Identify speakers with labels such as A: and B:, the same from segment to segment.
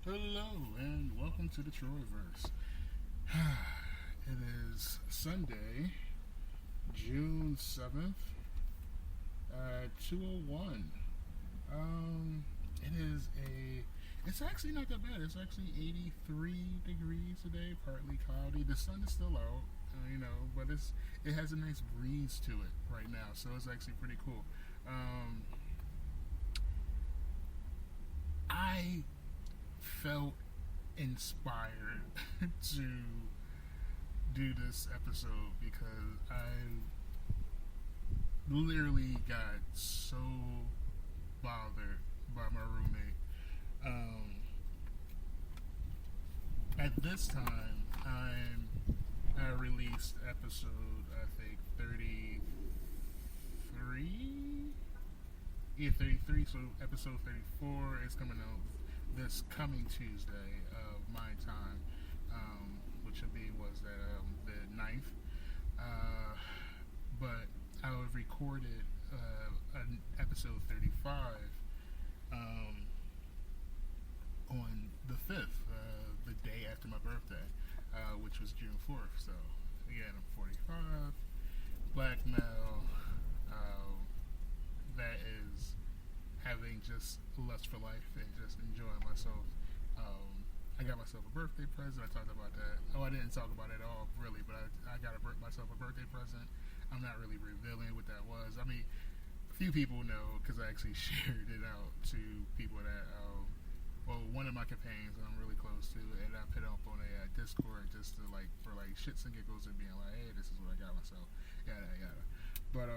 A: Hello and welcome to the Troyiverse. It is Sunday, June 7th at 2:01. It is it's actually not that bad. It's actually 83 degrees today, partly cloudy. The sun is still out, but it has a nice breeze to it right now, so it's actually pretty cool. I felt inspired to do this episode because I literally got so bothered by my roommate. At this time, I released episode, I think, 33? Yeah, 33, so episode 34 is coming out this coming Tuesday of my time, which will be, the 9th. But I recorded an episode 35 on the 5th, the day after my birthday, which was June 4th. So, again, I'm 45, black male, that is having just lust for life and just enjoying myself. I got myself a birthday present. I talked about that. Oh, I didn't talk about it at all, really, but I got myself a birthday present. I'm not really revealing what that was. I mean, a few people know because I actually shared it out to people that, one of my companions that I'm really close to, and I put up on a Discord just to, for shits and giggles and being like, hey, this is what I got myself, yada, yada. But,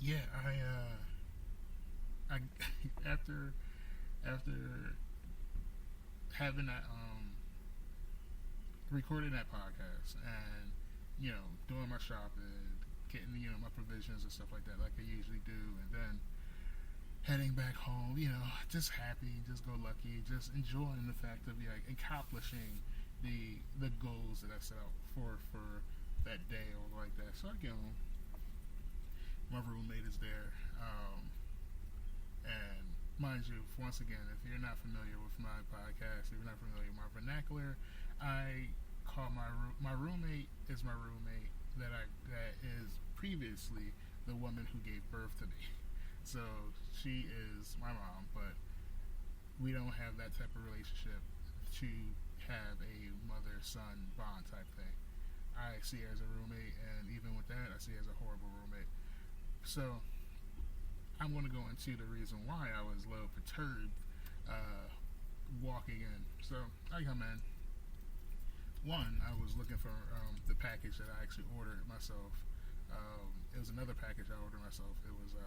A: yeah, I after having that recording that podcast and doing my shopping, getting my provisions and stuff like that, like I usually do, and then heading back home, just happy, just go lucky, just enjoying the fact of accomplishing the goals that I set out for that day or like that. So I get home, my roommate is there. And mind you, once again, if you're not familiar with my podcast, if you're not familiar with my vernacular, I call my roommate is my roommate that is previously the woman who gave birth to me. So she is my mom, but we don't have that type of relationship to have a mother-son bond type thing. I see her as a roommate, and even with that, I see her as a horrible roommate. So I'm going to go into the reason why I was a little perturbed walking in. So I come in. One, I was looking for the package that I actually ordered myself. It was another package I ordered myself. It was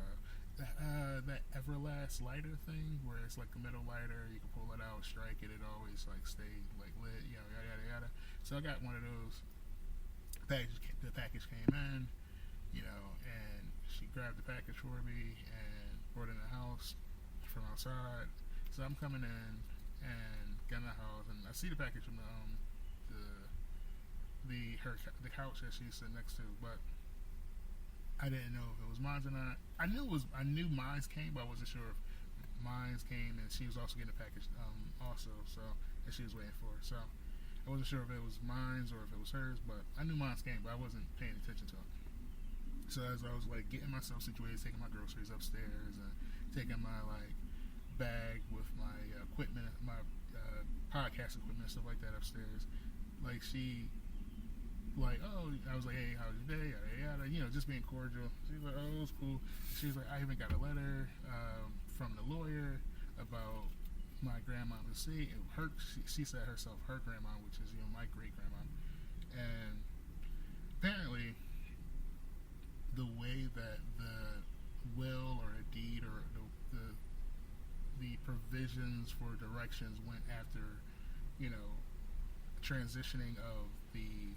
A: that Everlast lighter thing where it's like a metal lighter. You can pull it out, strike it. It always stay lit. Yada yada yada. So I got one of those. The package came in. And she grabbed the package for me and brought it in the house from outside. So I'm coming in and getting in the house, and I see the package from the couch that she's sitting next to, but I didn't know if it was mine or not. I knew mine came, but I wasn't sure if mine came, and she was also getting the package also. So and she was waiting for it. So I wasn't sure if it was mine or if it was hers, but I knew mine came, but I wasn't paying attention to it. So as I was getting myself situated, taking my groceries upstairs and taking my bag with my equipment, my podcast equipment and stuff like that upstairs, she I was like, hey, how's your day? Yada yada, just being cordial. She's like, oh, it was cool. She was like, I even got a letter from the lawyer about my grandma's estate. She said herself, her grandma, which is my great grandma, and apparently the way that the will or a deed or the provisions for directions went after, transitioning of the,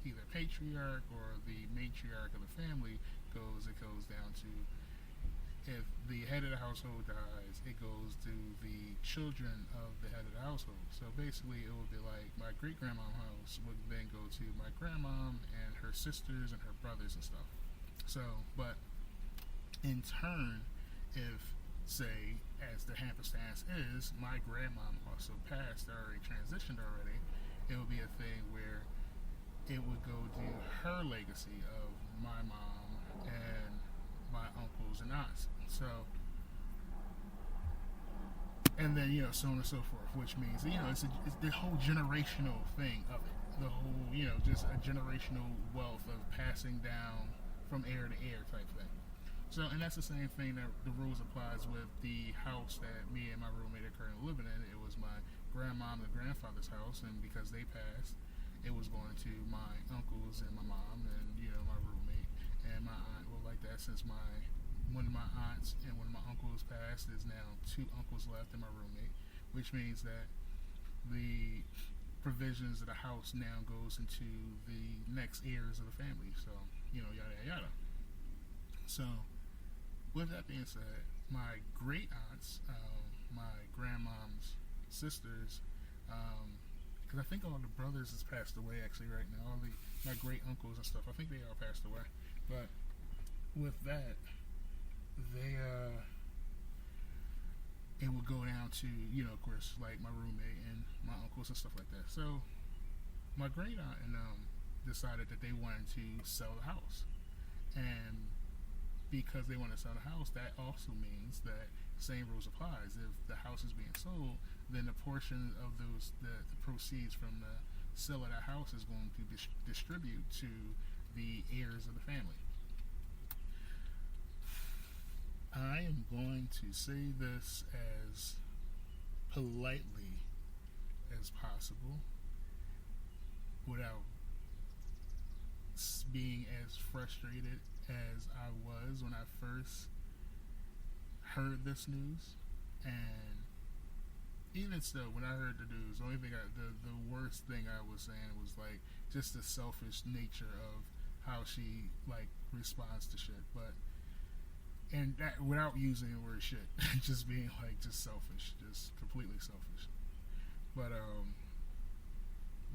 A: either patriarch or the matriarch of the family it goes down to, if the head of the household dies, it goes to the children of the head of the household. So basically, it would be like my great grandma's house would then go to my grandma and her sisters and her brothers and stuff. So, but in turn, if say, as the happenstance is, my grandmom also passed, already transitioned already. It would be a thing where it would go to her legacy of my mom and my uncles and aunts. So, and then so on and so forth, which means it's the whole generational thing of it. The whole just a generational wealth of passing down from heir to heir type thing. So, and that's the same thing that the rules applies with the house that me and my roommate are currently living in. It was my grandmom and grandfather's house, and because they passed, it was going to my uncles and my mom and my roommate and my aunt. Well, like that, since one of my aunts and one of my uncles passed, there's now 2 uncles left and my roommate, which means that the provisions of the house now goes into the next heirs of the family. So yada yada. So, with that being said, my great aunts, my grandmom's sisters, because I think all the brothers has passed away actually right now. All my great uncles and stuff, I think they all passed away. But with that, they it would go down to of course, like my roommate and my uncles and stuff like that. So my great aunt and decided that they wanted to sell the house, and because they want to sell the house, that also means that same rules applies. If the house is being sold, then a portion of the proceeds from the sale of that house is going to distribute to the heirs of the family. I am going to say this as politely as possible without being as frustrated as I was when I first heard this news. And even still, when I heard the news, the only thing the worst thing I was saying was like just the selfish nature of how she like responds to shit. But and that without using the word shit, just being like just selfish, just completely selfish. But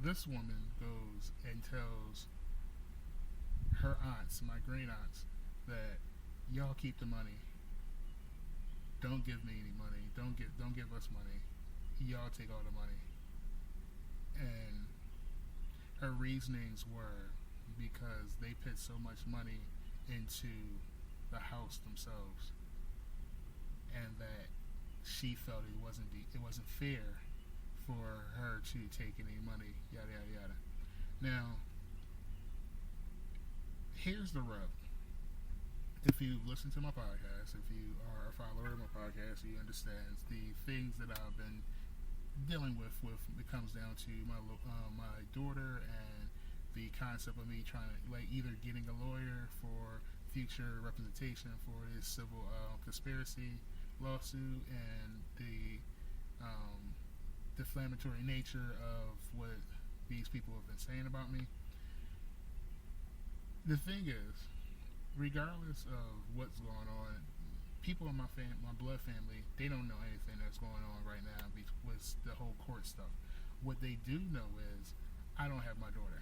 A: this woman goes and tells her aunts, my great aunts, that y'all keep the money. Don't give me any money. Don't give us money. Y'all take all the money. And her reasonings were because they put so much money into the house themselves, and that she felt it wasn't fair for her to take any money. Yada yada yada. Now, here's the rub. If you listen to my podcast, if you are a follower of my podcast, you understand the things that I've been dealing with it comes down to my daughter and the concept of me trying to like either getting a lawyer for future representation for this civil conspiracy lawsuit and the defamatory nature of what these people have been saying about me. The thing is, regardless of what's going on, people in my blood family, they don't know anything that's going on right now with the whole court stuff. What they do know is I don't have my daughter.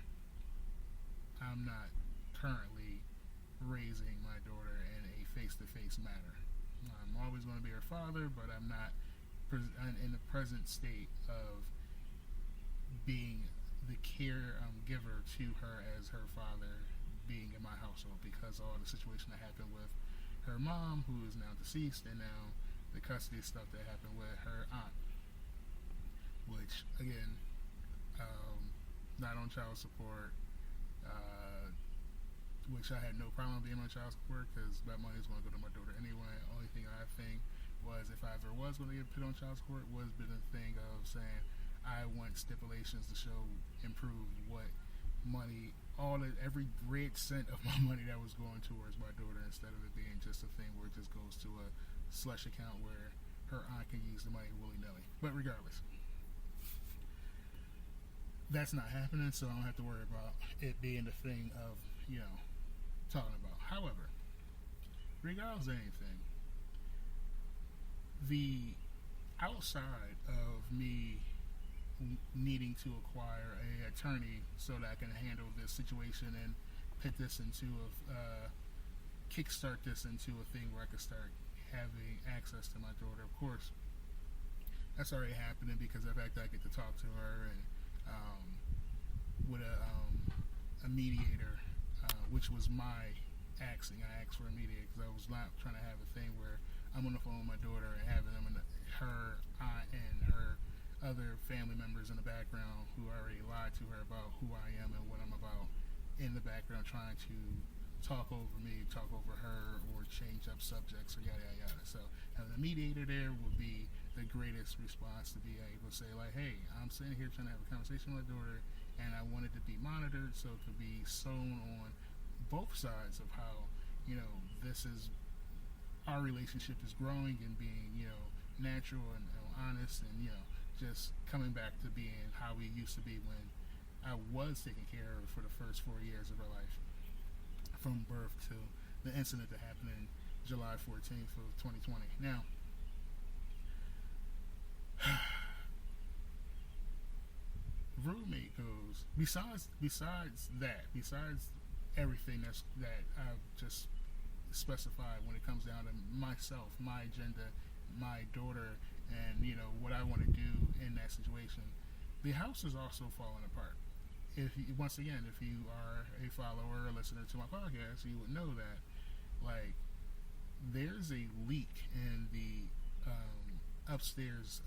A: I'm not currently raising my daughter in a face-to-face manner. I'm always going to be her father, but I'm not in the present state of being the care giver to her as her father being in my household, because all the situation that happened with her mom, who is now deceased, and now the custody stuff that happened with her aunt, which again, not on child support, which I had no problem being on child support because that money is going to go to my daughter anyway. Only thing I think was, if I ever was going to get put on child support, was been a thing of saying I want stipulations to show improve what money, every red cent of my money that was going towards my daughter, instead of it being just a thing where it just goes to a slush account where her aunt can use the money willy-nilly. But regardless, that's not happening, so I don't have to worry about it being the thing of talking about. However, regardless of anything, the outside of me needing to acquire an attorney so that I can handle this situation and put this into kickstart this into a thing where I can start having access to my daughter. Of course, that's already happening because of the fact that I get to talk to her and with a mediator, which was my asking. I asked for a mediator because I was not trying to have a thing where I'm on the phone with my daughter and having them and her aunt and her other family members in the background who already lied to her about who I am and what I'm about in the background trying to talk over me, talk over her, or change up subjects or yada yada yada. So having a mediator there would be the greatest response to be able to say like, hey, I'm sitting here trying to have a conversation with my daughter and I want it to be monitored so it could be sewn on both sides of how, this is our relationship is growing and being, natural and honest and, just coming back to being how we used to be when I was taking care of her for the first 4 years of her life, from birth to the incident that happened in July 14th of 2020. Now, roommate goes, besides everything that I've just specified when it comes down to myself, my agenda, my daughter, and what I want to do in that situation, the house is also falling apart. Once again, if you are a follower or listener to my podcast, you would know that there's a leak in the upstairs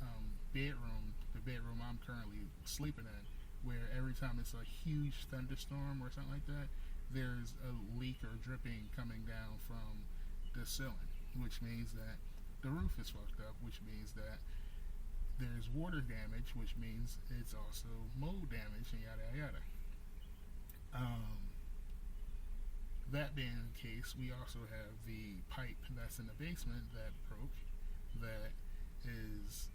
A: bedroom, the bedroom I'm currently sleeping in, where every time it's a huge thunderstorm or something like that, there's a leak or dripping coming down from the ceiling, which means that the roof is fucked up, which means that there's water damage, which means it's also mold damage, and yada yada. That being the case, we also have the pipe that's in the basement that broke, that is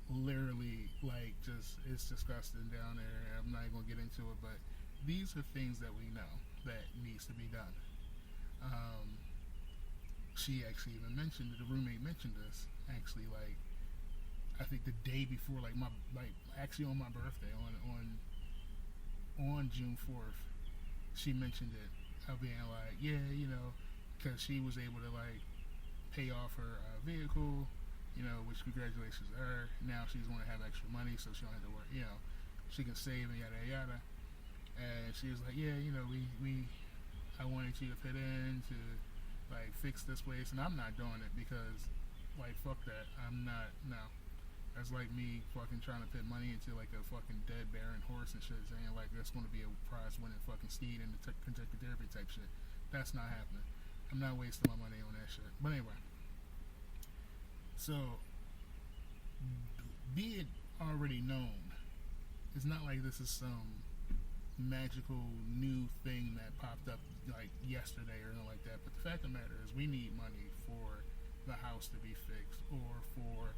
A: literally it's disgusting down there. I'm not going to get into it, but these are things that we know that needs to be done. She actually even mentioned it, the roommate mentioned this actually I think the day before, actually on my birthday, on June 4th, she mentioned it, of being because she was able to pay off her vehicle, which congratulations to her. Now she's going to have extra money, so she don't have to work, she can save and yada yada. And she was like, I wanted you to fit in to fix this place, and I'm not doing it because fuck that. I'm not. No, that's like me fucking trying to put money into a fucking dead barren horse and shit, saying that's going to be a prize winning fucking steed in the Kentucky Derby type shit. That's not happening. I'm not wasting my money on that shit. But anyway, so be it already known, it's not like this is some magical new thing that popped up yesterday or anything like that. But the fact of the matter is, we need money for the house to be fixed, or for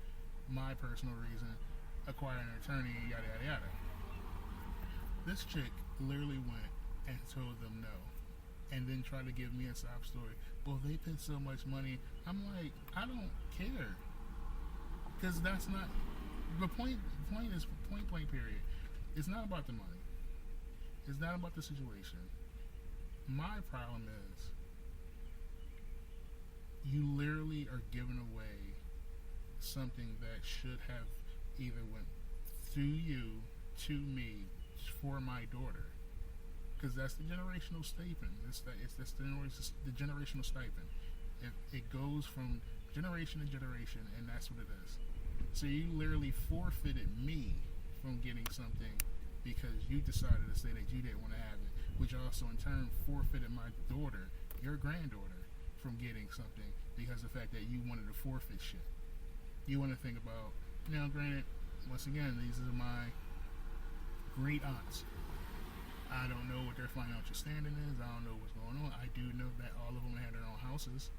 A: my personal reason, acquiring an attorney, and yada yada yada. This chick literally went and told them no, and then tried to give me a sob story. Well, they paid so much money. I'm like, I don't care, because that's not the point. The point is point blank period. It's not about the money. It's not about the situation. My problem is, you literally are giving away something that should have either went through you to me for my daughter, because that's the generational stipend. It's the generational stipend. It goes from generation to generation, and that's what it is. So you literally forfeited me from getting something because you decided to say that you didn't want to have it, which also in turn forfeited my daughter, your granddaughter, from getting something because of the fact that you wanted to forfeit shit. You want to think about, granted, once again, these are my great aunts. I don't know what their financial standing is. I don't know what's going on. I do know that all of them had their own houses.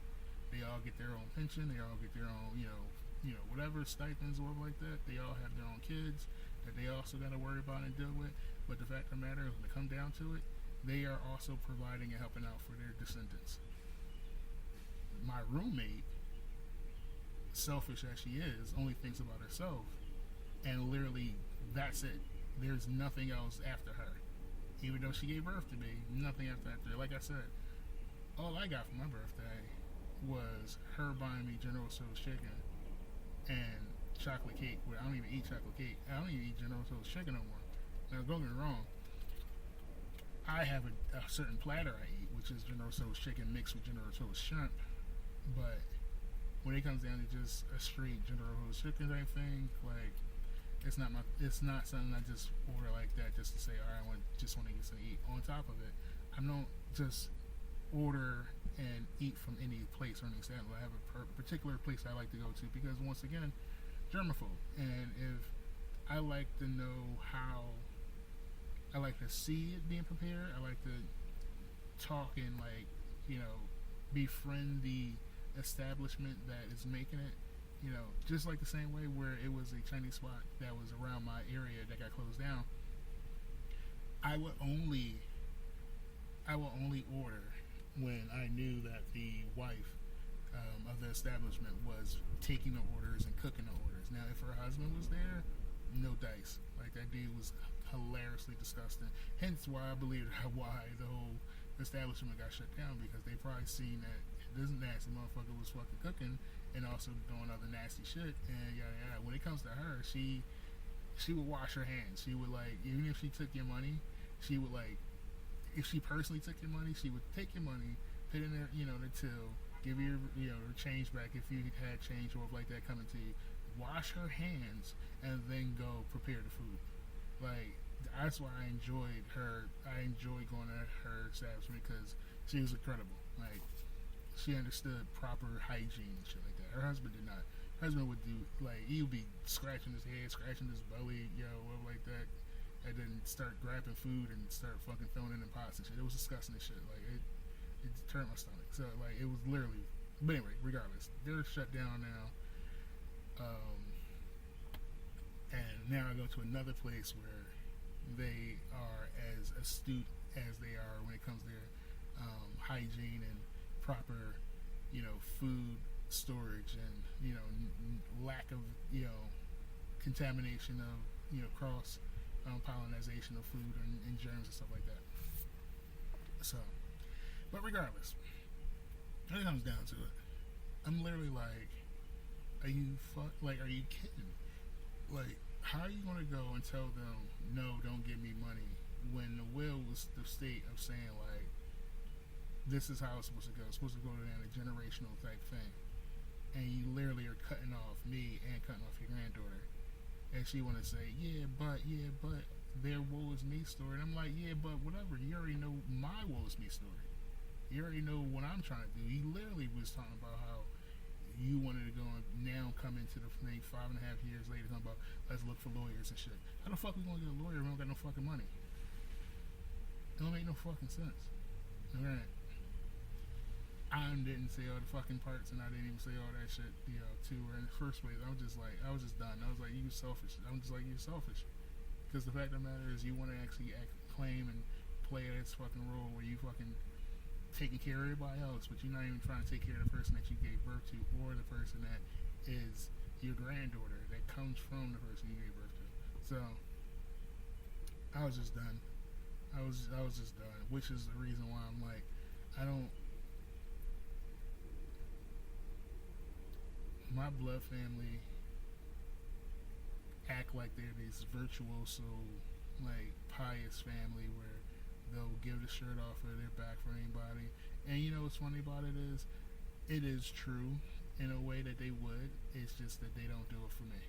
A: They all get their own pension. They all get their own, whatever stipends or whatever like that. They all have their own kids that they also got to worry about and deal with. But the fact of the matter is, when it comes down to it, they are also providing and helping out for their descendants. My roommate, selfish as she is, only thinks about herself, and literally that's it. There's nothing else after her. Even though she gave birth to me, nothing after her. Like I said, all I got for my birthday was her buying me General Tso's chicken and chocolate cake. Where I don't even eat chocolate cake. I don't even eat General Tso's chicken no more. Now don't get me wrong. I have a certain platter I eat, which is General Tso's chicken mixed with General Tso's shrimp. But when it comes down to just a straight General Tso's chicken type thing, like it's not something I just order like that just to say, all right, just want to get something to eat. On top of it, I don't just order and eat from any place or any example. I have a particular place I like to go to because once again, germaphobe, and if I like to know how, I like to see it being prepared. I like to talk and befriend the establishment that is making it. Just like the same way where it was a Chinese spot that was around my area that got closed down. I will only order when I knew that the wife of the establishment was taking the orders and cooking the orders. Now, if her husband was there, no dice. Like, that dude was hilariously disgusting. Hence why I believe why the whole establishment got shut down, because they probably seen that this nasty motherfucker was fucking cooking and also doing other nasty shit and yada yada. When it comes to her, she would wash her hands. She would, like, even if she took your money, she would, like, if she personally took your money, she would take your money, put in there, the till, give you your change back if you had change or like that coming to you, wash her hands, and then go prepare the food. Like, that's why I enjoyed going to her establishment, because she was incredible. Like, she understood proper hygiene and shit like that. Her husband did not. Her husband would do, like, he would be scratching his head, scratching his belly, whatever like that, and then start grabbing food and start fucking throwing it in pots and shit. It was disgusting as shit. Like, it turned my stomach. So, like, it was literally. But anyway, regardless, they're shut down now. And now I go to another place where they are as astute as they are when it comes to their hygiene and proper, food storage and, lack of, contamination of, cross pollination of food and germs and stuff like that. So, but regardless, when it comes down to it, I'm literally like, are you kidding? Like, how are you going to go and tell them, no, don't give me money, when the will was the state of saying, like, this is how it's supposed to go. It's supposed to go down a generational type thing. And you literally are cutting off me and cutting off your granddaughter. And she want to say, yeah, but their woe is me story. And I'm like, yeah, but whatever. You already know my woe is me story. You already know what I'm trying to do. He literally was talking about how you wanted to go and now come into the thing 5.5 years later talking about, let's look for lawyers and shit. How the fuck we gonna get a lawyer if we don't got no fucking money? It don't make no fucking sense. Alright. I didn't say all the fucking parts, and I didn't even say all that shit, too. Or in the first place, I was just done. I was like, you selfish. I'm just like, you're selfish. Because the fact of the matter is, you want to actually claim and play this fucking role where you fucking taking care of everybody else, but you're not even trying to take care of the person that you gave birth to, or the person that is your granddaughter that comes from the person you gave birth to. So, I was just done. I was just done, which is the reason why I'm like, my blood family act like they're this virtuoso, like, pious family where they'll give the shirt off of their back for anybody. And what's funny about it is true in a way that they would. It's just that they don't do it for me.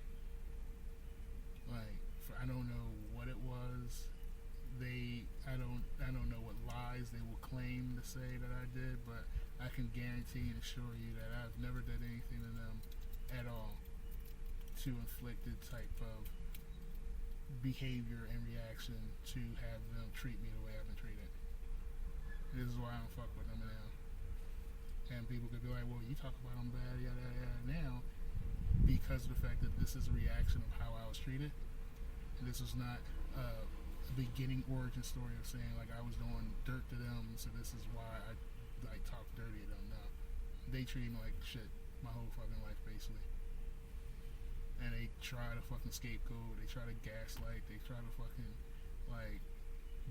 A: Like, I don't know what it was. I don't know what lies they will claim to say that I did, but I can guarantee and assure you that I've never done anything to them at all to inflict the type of behavior and reaction to have them treat me the way I've been treated. This is why I don't fuck with them now. And people could be like, well, you talk about them bad, yada yada now, because of the fact that this is a reaction of how I was treated. And this was not a beginning origin story of saying, like, I was doing dirt to them, so this is why I, like, talk dirty to them. No. They treat me like shit my whole fucking life, basically. And they try to fucking scapegoat, they try to gaslight, they try to fucking, like,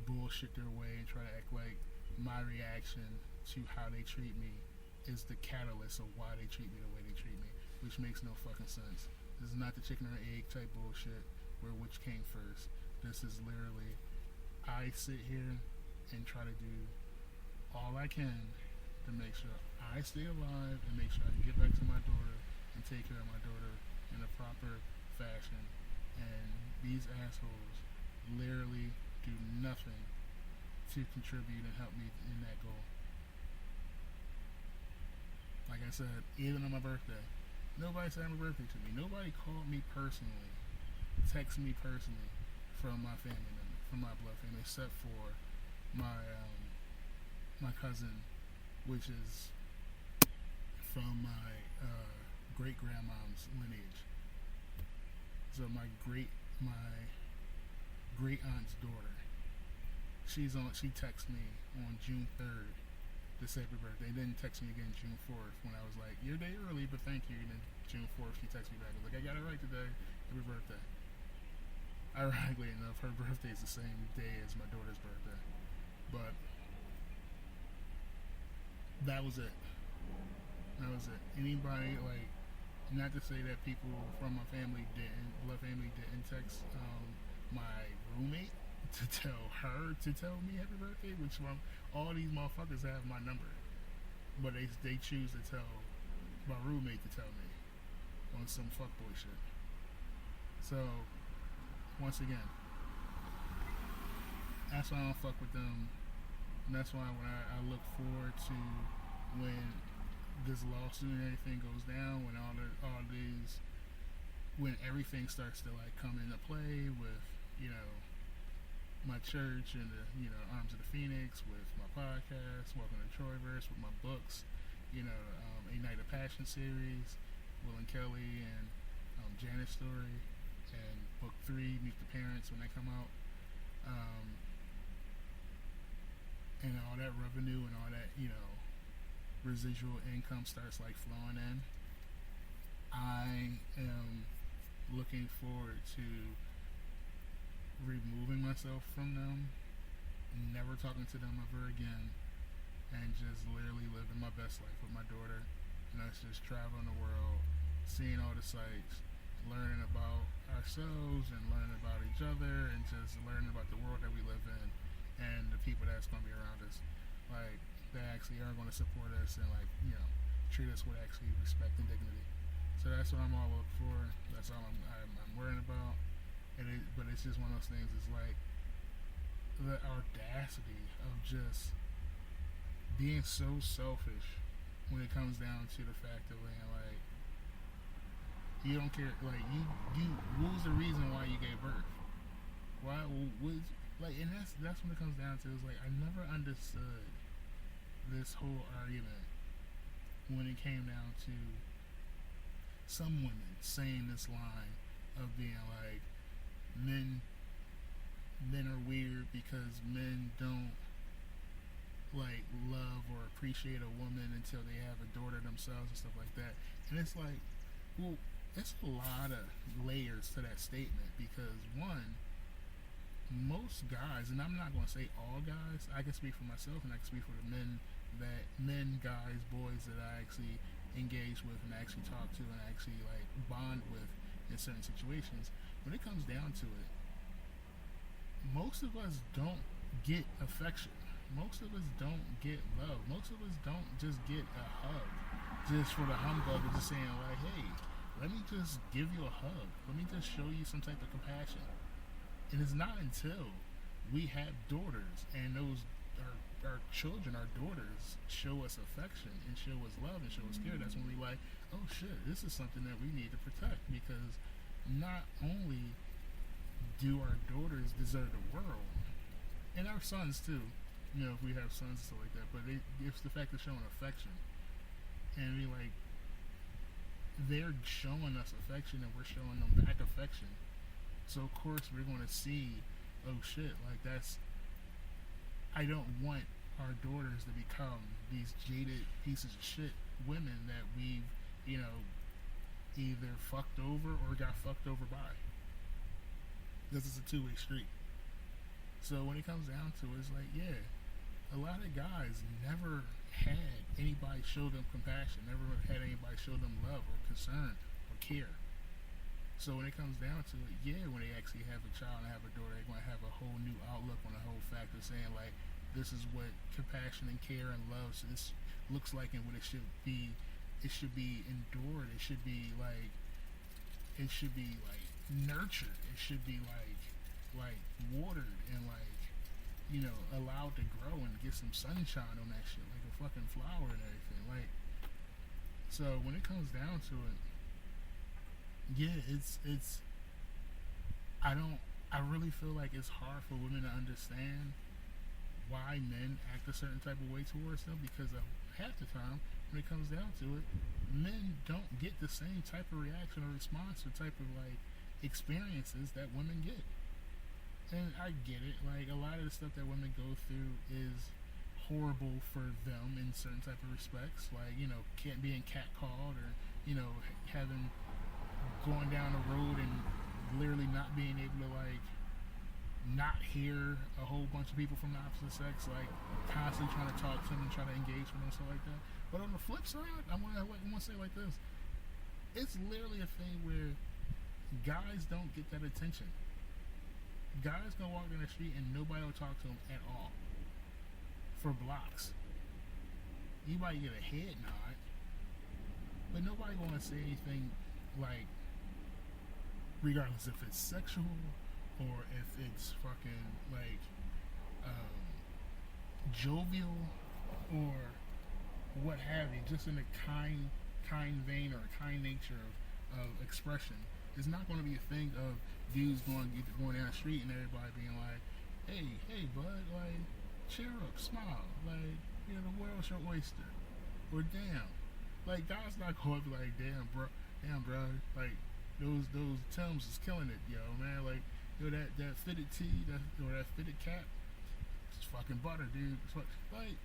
A: bullshit their way and try to act like my reaction to how they treat me is the catalyst of why they treat me the way they treat me, which makes no fucking sense. This is not the chicken or egg type bullshit where which came first. This is literally, I sit here and try to do all I can to make sure I stay alive and make sure I can get back to my daughter and take care of my daughter in a proper fashion. And these assholes literally do nothing to contribute and help me in that goal. Like I said, even on my birthday, nobody said happy birthday to me. Nobody called me personally, texted me personally from my family member, from my blood family, except for my cousin, which is from my great grandmom's lineage. So my great aunt's daughter. She texted me on June 3rd to say happy birthday. Then text me again June 4th when I was like, "You're a day early, but thank you." And then June 4th she texted me back. I was like, "I got it right today. Happy birthday." Ironically enough, her birthday is the same day as my daughter's birthday. But that was it. That was it. Anybody, like, not to say that people from my blood family didn't text my roommate to tell her to tell me happy birthday, which all these motherfuckers have my number, but they choose to tell my roommate to tell me on some fuckboy shit. So once again, that's why I don't fuck with them, and that's why when I look forward to when this lawsuit and everything goes down, when when everything starts to like come into play with, you know, my church and the, you know, Arms of the Phoenix, with my podcast, Welcome to Troyiverse, with my books, you know, A Night of Passion series, Will and Kelly and Janet's story, and book 3, Meet the Parents, when they come out, and all that revenue and all that, you know, residual income starts like flowing in. I am looking forward to removing myself from them, never talking to them ever again, and just literally living my best life with my daughter. And us just traveling the world, seeing all the sights, learning about ourselves and learning about each other, and just learning about the world that we live in and the people that's going to be around us, like, that actually are going to support us and, like, you know, treat us with actually respect and dignity. So that's what I'm all looking for. That's all I'm worrying about. But it's just one of those things. It's like the audacity of just being so selfish when it comes down to the fact of being like, you don't care. Like, you what was the reason why you gave birth? Why was, like, and that's when it comes down to. It's like, I never understood this whole argument when it came down to some women saying this line of being like, men are weird because men don't like love or appreciate a woman until they have a daughter themselves and stuff like that. And it's like, well, it's a lot of layers to that statement, because one, most guys, and I'm not going to say all guys, I can speak for myself and I can speak for the men, guys, boys that I actually engage with and actually talk to and actually like bond with in certain situations. When it comes down to it, most of us don't get affection. Most of us don't get love. Most of us don't just get a hug just for the humbug of just saying like, hey, let me just give you a hug. Let me just show you some type of compassion. And it's not until we have daughters and those our children, our daughters, show us affection and show us love and show us care, that's when we like, oh shit, this is something that we need to protect. Because not only do our daughters deserve the world, and our sons too, you know, if we have sons and stuff like that, but it's the fact of showing affection. And we like, they're showing us affection and we're showing them back affection. So of course we're going to see, oh shit, like that's, I don't want our daughters to become these jaded pieces of shit women that we've, you know, either fucked over or got fucked over by. This is a two-way street. So when it comes down to it, it's like, yeah, a lot of guys never had anybody show them compassion, never had anybody show them love or concern or care. So when it comes down to it, yeah, when they actually have a child and have a daughter, they're going to have a whole new outlook on the whole fact of saying, like, this is what compassion and care and love looks like and what it should be. It should be endured. It should be like nurtured. It should be like watered and like, you know, allowed to grow and get some sunshine on that shit, like a fucking flower and everything. Like, so when it comes down to it, yeah, I really feel like it's hard for women to understand why men act a certain type of way towards them, because half the time when it comes down to it, men don't get the same type of reaction or response or type of like experiences that women get. And I get it, like a lot of the stuff that women go through is horrible for them in certain type of respects, like, you know, being catcalled, or, you know, having going down the road and literally not being able to like not hear a whole bunch of people from the opposite sex, like constantly trying to talk to them and try to engage with them and stuff like that. But on the flip side, I want to say it like this: it's literally a thing where guys don't get that attention. Guys gonna walk down the street and nobody will talk to them at all for blocks. You might get a head nod, but nobody gonna say anything, like, regardless if it's sexual or if it's fucking like jovial or what have you, just in a kind vein or a kind nature of expression. It's not going to be a thing of dudes going down the street and everybody being like, hey bud, like, cheer up, smile, like, you know, the world's your oyster, or damn, like, guys not going to be like, damn bro, like, those Timbs is killing it, yo, man, like, yo, that fitted tee, that fitted cap, it's fucking butter, dude. Like,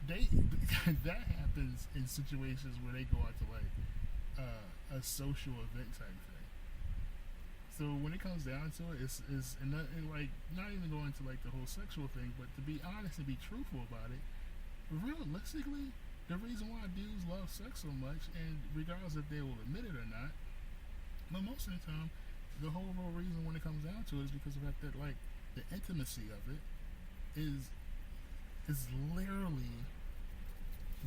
A: that happens in situations where they go out to like a social event type thing. So when it comes down to it, it's like, not even going to like the whole sexual thing, but to be honest and be truthful about it, realistically, the reason why dudes love sex so much, and regardless if they will admit it or not, but most of the time, the whole real reason when it comes down to it is because of the fact that, like, the intimacy of it is literally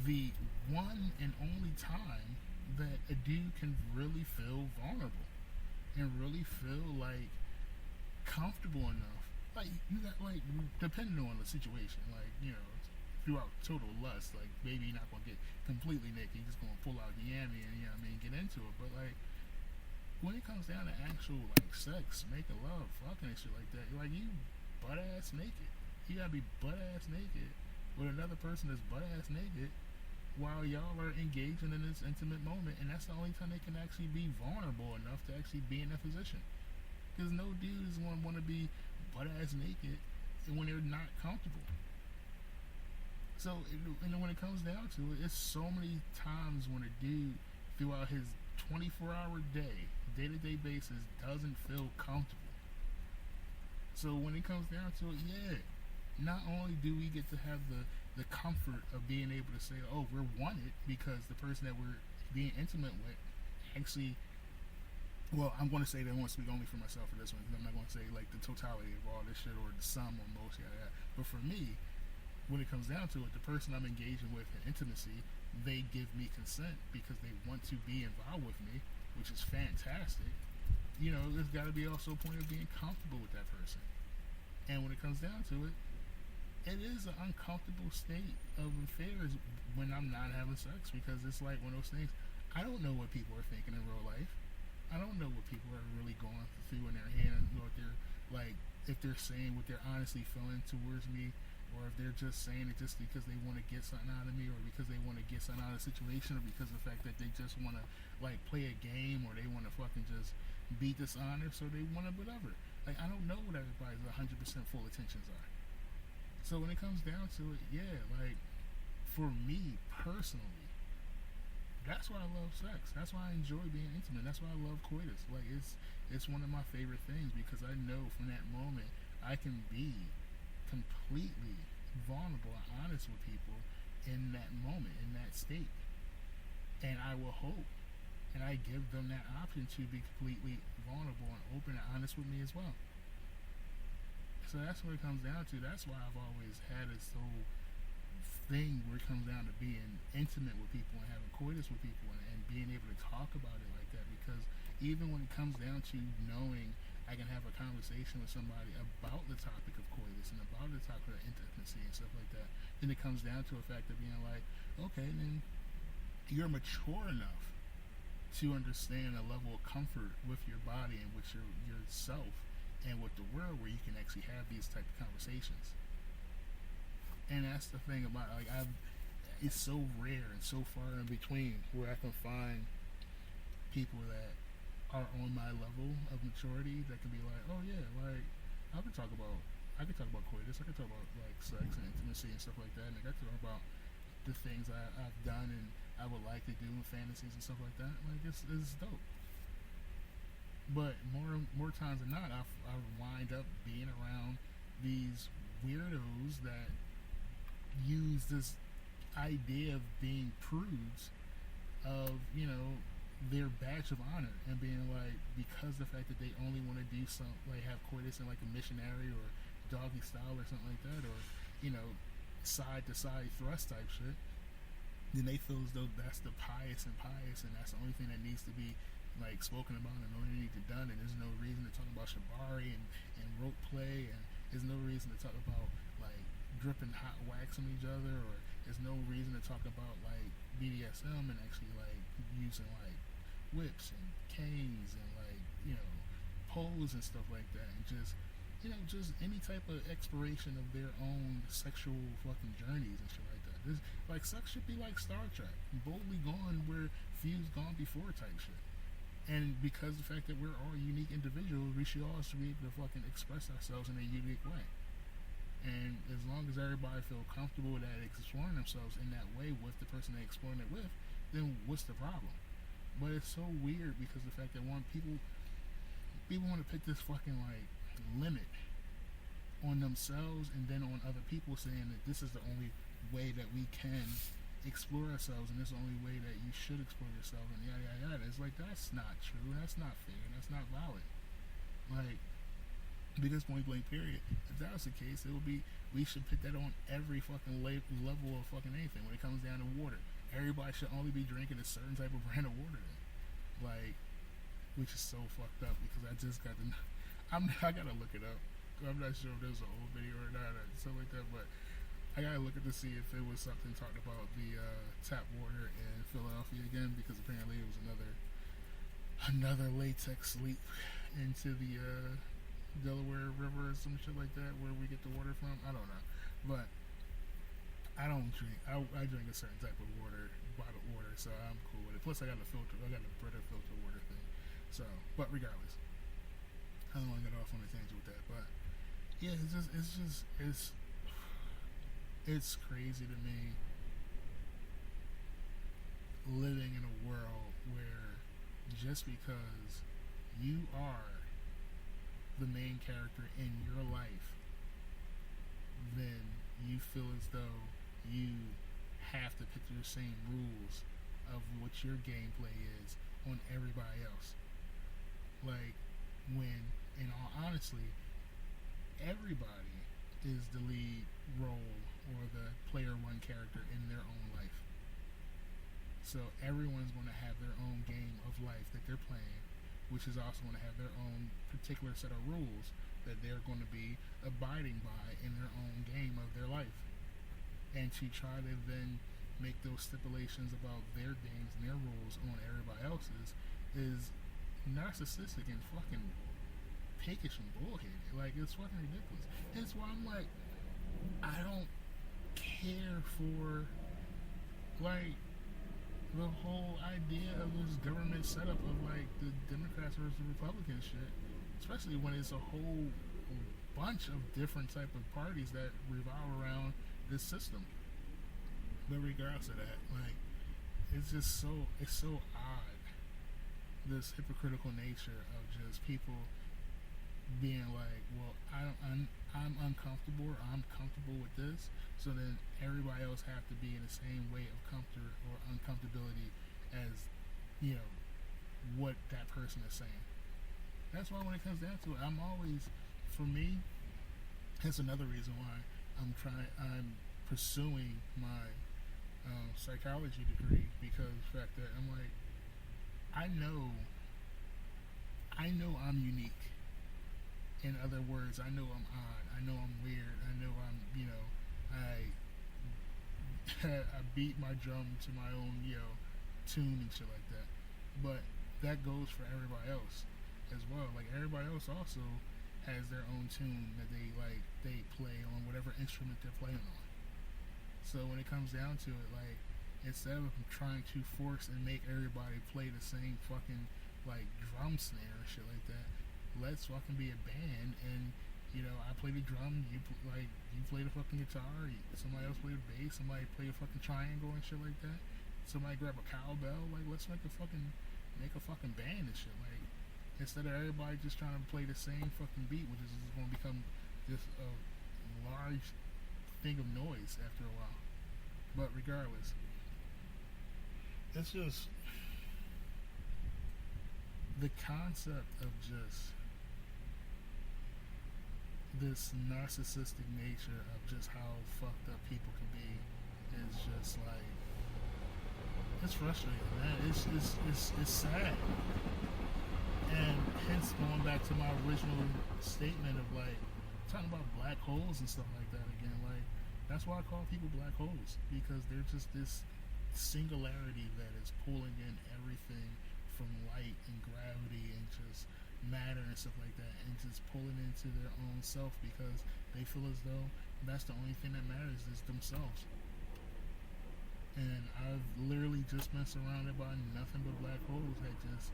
A: the one and only time that a dude can really feel vulnerable and really feel like comfortable enough. Like, you got, like, depending on the situation, like, you know, throughout total lust, like, maybe you're not gonna get completely naked, you're just gonna pull out the yammy and, you know what I mean, get into it. But like, when it comes down to actual like sex, making love, fucking and shit like that, like, you butt ass naked. You gotta be butt ass naked with another person that's butt ass naked while y'all are engaging in this intimate moment, and that's the only time they can actually be vulnerable enough to actually be in that position. Because no dude is gonna want to be butt ass naked when they're not comfortable. So, and when it comes down to it, it's so many times when a dude throughout his 24-hour day-to-day basis doesn't feel comfortable. So when it comes down to it, yeah, not only do we get to have the comfort of being able to say, oh, we're wanted because the person that we're being intimate with actually, well, I'm going to say that I want to speak only for myself for this one, because I'm not going to say like the totality of all this shit or the sum or most, yeah. But for me, when it comes down to it, the person I'm engaging with in intimacy, they give me consent because they want to be involved with me, which is fantastic. You know, there's got to be also a point of being comfortable with that person. And when it comes down to it, it is an uncomfortable state of affairs when I'm not having sex, because it's like one of those things, I don't know what people are thinking in real life. I don't know what people are really going through in their head, and what they're like, if they're saying what they're honestly feeling towards me, or if they're just saying it just because they want to get something out of me, or because they want to get something out of the situation, or because of the fact that they just want to like play a game, or they want to fucking just be dishonest, or they want to whatever. Like, I don't know what everybody's 100% full intentions are. So when it comes down to it, yeah, like, for me personally, that's why I love sex. That's why I enjoy being intimate. That's why I love coitus. Like, it's one of my favorite things, because I know from that moment I can be completely vulnerable and honest with people, in that moment, in that state. And I will hope, and I give them that option to be completely vulnerable and open and honest with me as well. So that's what it comes down to. That's why I've always had this whole thing where it comes down to being intimate with people and having coitus with people and being able to talk about it like that. Because even when it comes down to knowing I can have a conversation with somebody about the topic of coitus and about the topic of intimacy and stuff like that, then it comes down to a fact of being like, okay, then you're mature enough to understand a level of comfort with your body and with yourself and with the world where you can actually have these type of conversations. And that's the thing about it's so rare and so far in between where I can find people that are on my level of maturity that can be like, oh yeah, like I can talk about coitus, I can talk about like sex and intimacy and stuff like that, and I can talk about the things I've done and I would like to do in fantasies and stuff like that. Like it's dope. But more times than not, I wind up being around these weirdos that use this idea of being prudes of, you know, their badge of honor and being like, because the fact that they only want to do some, like have coitus in like a missionary or doggy style or something like that, or, you know, side to side thrust type shit, then they feel as though that's the pious and that's the only thing that needs to be like spoken about and only need to be done, and there's no reason to talk about shibari and rope play, and there's no reason to talk about like dripping hot wax on each other, or there's no reason to talk about like BDSM and actually like using like whips and canes and like, you know, poles and stuff like that, and just, you know, just any type of exploration of their own sexual fucking journeys and shit like that. This, like, sex should be like Star Trek, boldly gone where few's gone before type shit. And because the fact that we're all unique individuals, we should all be able to fucking express ourselves in a unique way. And as long as everybody feel comfortable that exploring themselves in that way with the person they're exploring it with, then what's the problem? But it's so weird because the fact that people want to put this fucking like limit on themselves and then on other people, saying that this is the only way that we can explore ourselves and this is the only way that you should explore yourself and yada yada yada. It's like, that's not true, that's not fair, that's not valid. Like, because point blank period, if that was the case, it would be, we should put that on every fucking level of fucking anything. When it comes down to water, everybody should only be drinking a certain type of brand of water then. Like, which is so fucked up because I just got to, I gotta look it up. I'm not sure if there's an old video or not or something like that, but I gotta look at to see if it was something talked about the tap water in Philadelphia again, because apparently it was another latex leak into the Delaware River or some shit like that, where we get the water from. I don't know, but I don't drink. I drink a certain type of water, bottled water, so I'm cool with it. Plus, I got a filter. I got a Brita filter water thing. So, but regardless, I don't want to get off on a tangent with that. But yeah, it's crazy to me living in a world where just because you are the main character in your life, then you feel as though you have to put your same rules of what your gameplay is on everybody else. Like, when, in all honesty, everybody is the lead role or the player one character in their own life. So everyone's going to have their own game of life that they're playing, which is also going to have their own particular set of rules that they're going to be abiding by in their own game of their life. And to try to then make those stipulations about their games and their rules on everybody else's is narcissistic and fucking pickish and bullheaded. Like, it's fucking ridiculous. That's why I'm like, I don't care for, like, the whole idea of this government setup of like the Democrats versus the Republicans shit, especially when it's a whole bunch of different type of parties that revolve around this system. But regardless of that, like, it's so odd, this hypocritical nature of just people being like, well, I'm uncomfortable or I'm comfortable with this, so then everybody else have to be in the same way of comfort or uncomfortability as, you know, what that person is saying. That's why when it comes down to it, I'm always, for me, that's another reason why I'm pursuing my psychology degree, because the fact that I'm like, I know, I'm unique. In other words, I know I'm odd. I know I'm weird. I know I'm, I I beat my drum to my own, tune and shit like that. But that goes for everybody else as well. Like, everybody else also has their own tune that they play on whatever instrument they're playing on. So when it comes down to it, like, instead of trying to force and make everybody play the same fucking like drum snare and shit like that, let's fucking be a band. And I play the drum, you play the fucking guitar, somebody else play the bass, somebody play a fucking triangle and shit like that. Somebody grab a cowbell. Like, let's make a fucking band and shit. Like, instead of everybody just trying to play the same fucking beat, which is just going to become just a large thing of noise after a while. But regardless, it's just the concept of just this narcissistic nature of just how fucked up people can be is just like, it's frustrating, man. It's sad. And hence going back to my original statement of like talking about black holes and stuff like that again, like, that's why I call people black holes, because they're just this singularity that is pulling in everything from light and gravity and just matter and stuff like that, and just pulling into their own self, because they feel as though that's the only thing that matters is themselves. And I've literally just been surrounded by nothing but black holes that just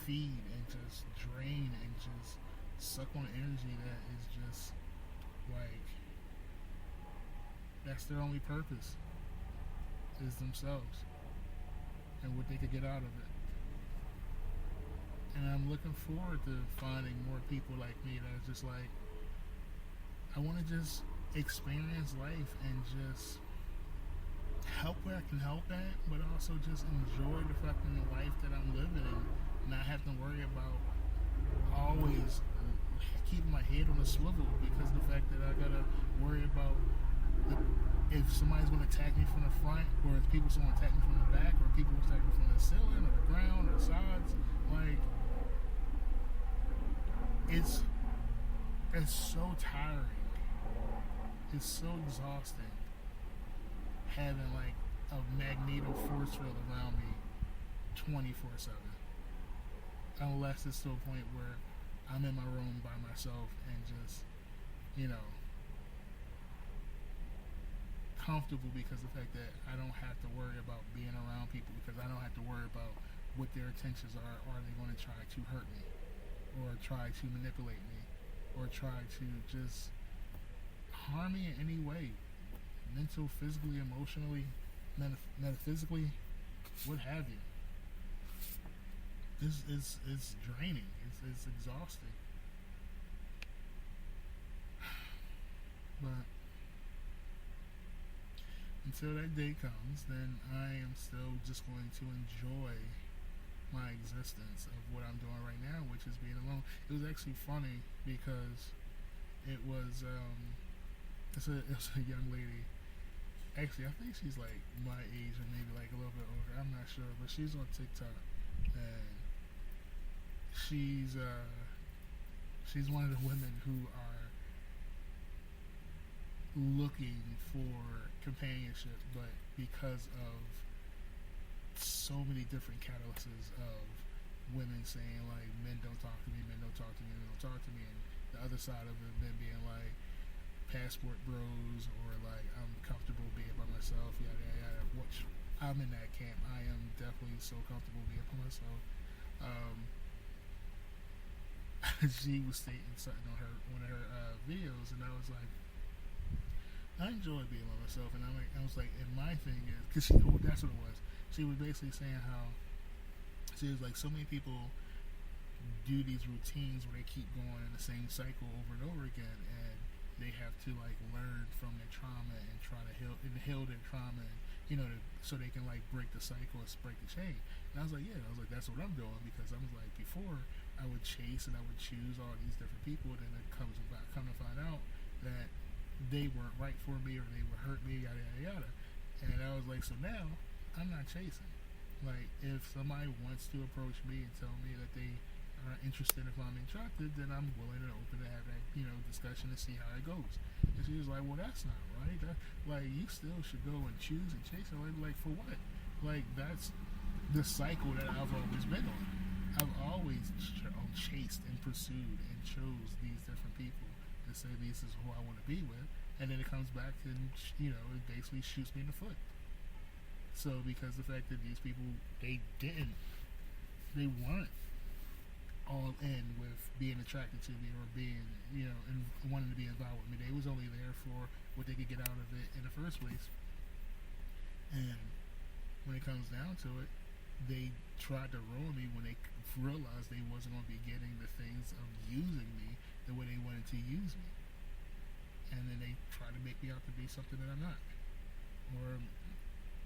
A: feed and just drain and just suck on energy that is just like, that's their only purpose, is themselves and what they could get out of it. And I'm looking forward to finding more people like me that are just like, I want to just experience life and just help where I can help at, but also just enjoy the fucking life that I'm living and not have to worry about always keeping my head on a swivel, because the fact that I gotta worry about if somebody's going to attack me from the front, or if people's going to attack me from the back, or people will attack me from the ceiling or the ground or the sides. Like, it's so tiring. It's so exhausting having like a magneto force field around me 24/7. Unless it's to a point where I'm in my room by myself and just, comfortable, because the fact that I don't have to worry about being around people, because I don't have to worry about what their intentions are. Are they going to try to hurt me, or try to manipulate me, or try to just harm me in any way, mental, physically, emotionally, metaphysically, what have you. It's draining. It's exhausting. But until that day comes, then I am still just going to enjoy my existence of what I'm doing right now, which is being alone. It was actually funny because it was a young lady. Actually, I think she's like my age or maybe like a little bit older. I'm not sure, but she's on TikTok, and she's one of the women who are looking for companionship, but because of so many different catalysts of women saying like, men don't talk to me, men don't talk to me, men don't talk to me, and the other side of it, men being like passport bros, or like, I'm comfortable being by myself, yada yada yada. Which I'm in that camp. I am definitely so comfortable being by myself. She was stating something on one of her videos, and I was like, I enjoy being by myself, and I was like, and my thing is, because that's what it was. She was basically saying how she was like, so many people do these routines where they keep going in the same cycle over and over again, and they have to like learn from their trauma and try to heal their trauma, and so they can like break the cycle and break the chain. And I was like, yeah, I was like, that's what I'm doing, because I was like, before I would chase and I would choose all these different people, and then it come to find out that they weren't right for me or they would hurt me, yada yada yada. And I was like, so now I'm not chasing. Like, if somebody wants to approach me and tell me that they are interested, if I'm attracted, then I'm willing and open to have that, discussion and see how it goes. And she was like, well, that's not right. Like, you still should go and choose and chase it. Like, for what? Like, that's the cycle that I've always been on. I've always chased and pursued and chose these different people to say this is who I want to be with. And then it comes back and, it basically shoots me in the foot. So, because the fact that these people, they weren't all in with being attracted to me or being, and wanting to be involved with me. They was only there for what they could get out of it in the first place. And when it comes down to it, they tried to ruin me when they realized they wasn't going to be getting the things of using me the way they wanted to use me. And then they try to make me out to be something that I'm not. Or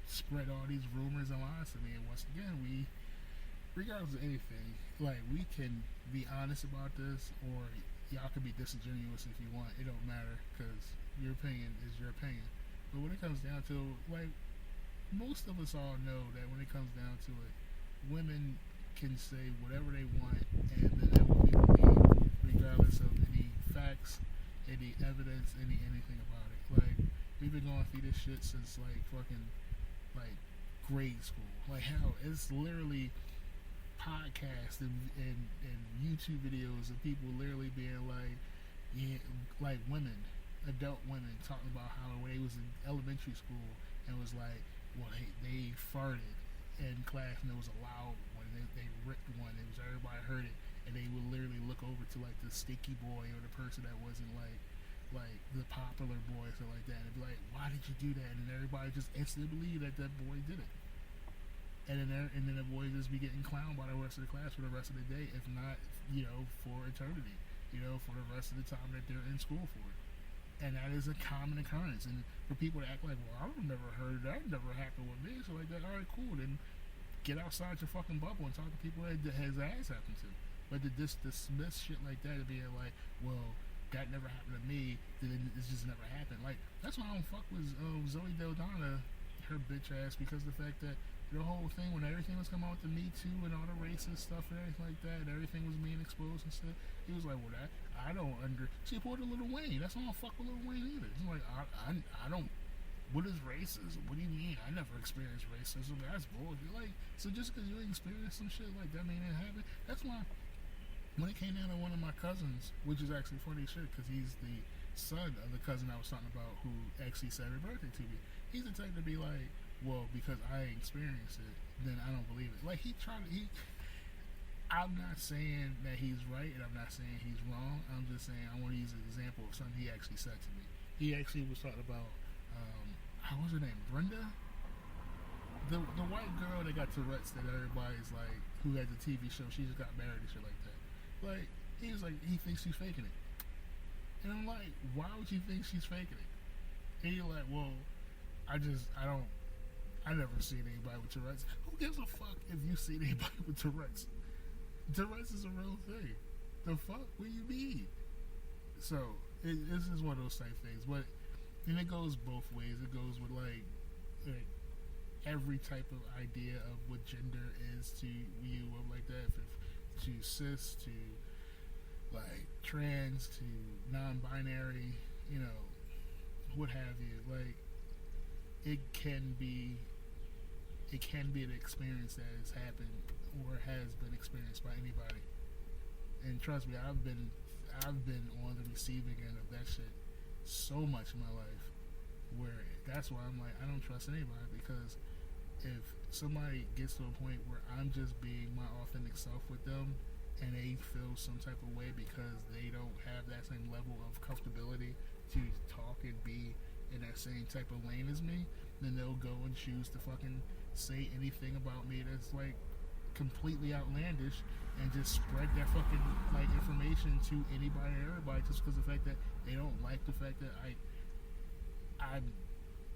A: spread all these rumors and lies to me. And once again, regardless of anything, like, we can be honest about this, or y'all can be disingenuous if you want. It don't matter, because your opinion is your opinion. But when it comes down to, like, most of us all know that when it comes down to it, women can say whatever they want, and then that will be believed, regardless of any facts, any evidence, anything about it. Like, we've been going through this shit since, like, fucking, like, grade school. Like, hell, it's literally podcasts and YouTube videos of people literally being like, yeah, like women, adult women, talking about how when they was in elementary school and was like, well, they farted in class and it was a loud one, they ripped one, it was, everybody heard it, and they would literally look over to like the sticky boy or the person that wasn't like the popular boy or something like that, and be like, why did you do that? And everybody just instantly believed that boy did it. And then the boys just be getting clowned by the rest of the class for the rest of the day, if not, for eternity, for the rest of the time that they're in school for. And that is a common occurrence. And for people to act like, well, I've never heard that, never happened with me, so like that, all right, cool, then get outside your fucking bubble and talk to people that has ass happened to. But to just dismiss shit like that and being like, well, that never happened to me, then it's just never happened. Like, that's why I don't fuck with Zoe Daldana, her bitch ass, because the fact that the whole thing, when everything was coming out with the Me Too and all the racist stuff and everything like that, and everything was being exposed and stuff, he was like, well, that, I don't she supported Lil Wayne. That's why I don't fuck with Lil Wayne either. It's like, I don't, what is racism? What do you mean? I never experienced racism. That's bullshit. Like, so just because you experienced some shit like that, mean it happened? That's why, when it came down to one of my cousins, which is actually funny shit, because he's the son of the cousin I was talking about who actually said happy birthday to me. He's the type to be like, well, because I experienced it, then I don't believe it. Like, I'm not saying that he's right, and I'm not saying he's wrong. I'm just saying I want to use an example of something he actually said to me. He actually was talking about, what was her name, Brenda? The white girl that got Tourette's that everybody's like, who had the TV show, she just got married and shit like that. Like, he was like, he thinks she's faking it. And I'm like, why would you think she's faking it? And you're like, well, I never seen anybody with Tourette's. Who gives a fuck if you see anybody with Tourette's? Tourette's is a real thing. The fuck? What do you mean? So, this is one of those type things. But, and it goes both ways. It goes with, like every type of idea of what gender is to you, or like that. To cis, to, like, trans, to non-binary, what have you. Like, it can be an experience that has happened or has been experienced by anybody. And trust me, I've been on the receiving end of that shit so much in my life, where that's why I'm like, I don't trust anybody, because if somebody gets to a point where I'm just being my authentic self with them, and they feel some type of way because they don't have that same level of comfortability to talk and be in that same type of lane as me, then they'll go and choose to fucking say anything about me that's like completely outlandish and just spread that fucking like information to anybody and everybody just because of the fact that they don't like the fact that I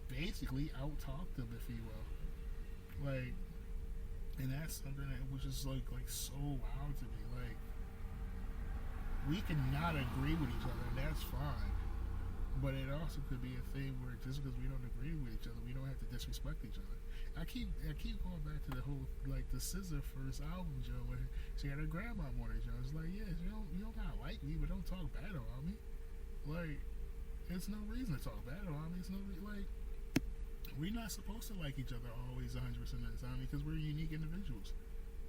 A: basically out talked them, if you will. Like, and that's something that was just like so wild to me. Like, we can not agree with each other, and that's fine. But it also could be a thing where just because we don't agree with each other, we don't have to disrespect each other. I keep going back to the whole like the SZA first album, Joe, where she had her grandma on it, Joe. It's like, yeah, you don't gotta like me, but don't talk bad about me. Like, it's no reason to talk bad about me. It's no like we're not supposed to like each other always 100% of the time because we're unique individuals.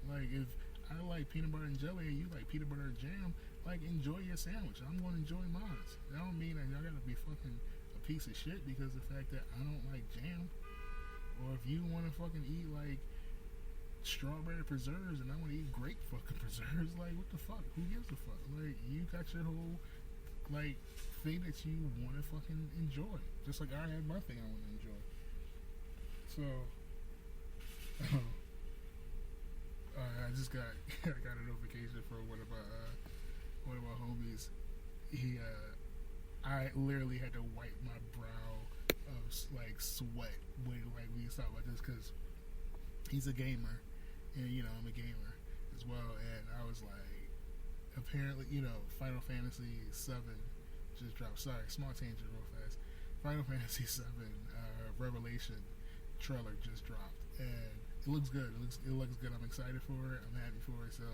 A: Like, if I like peanut butter and jelly and you like peanut butter and jam, like, enjoy your sandwich. I'm going to enjoy mine. That don't mean that y'all got to be fucking a piece of shit because of the fact that I don't like jam. Or if you want to fucking eat, like, strawberry preserves and I want to eat grape fucking preserves, like, what the fuck? Who gives a fuck? Like, you got your whole, like, thing that you want to fucking enjoy. Just like I have my thing I want to enjoy. So, I just got I got a notification for one of my homies. I literally had to wipe my brow of like sweat when like we talk about this because he's a gamer and I'm a gamer as well, and I was like, apparently Final Fantasy 7 just dropped. Sorry, small tangent real fast. Final Fantasy 7 Revelation trailer just dropped, and it looks good. It looks good. I'm excited for it. I'm happy for it. So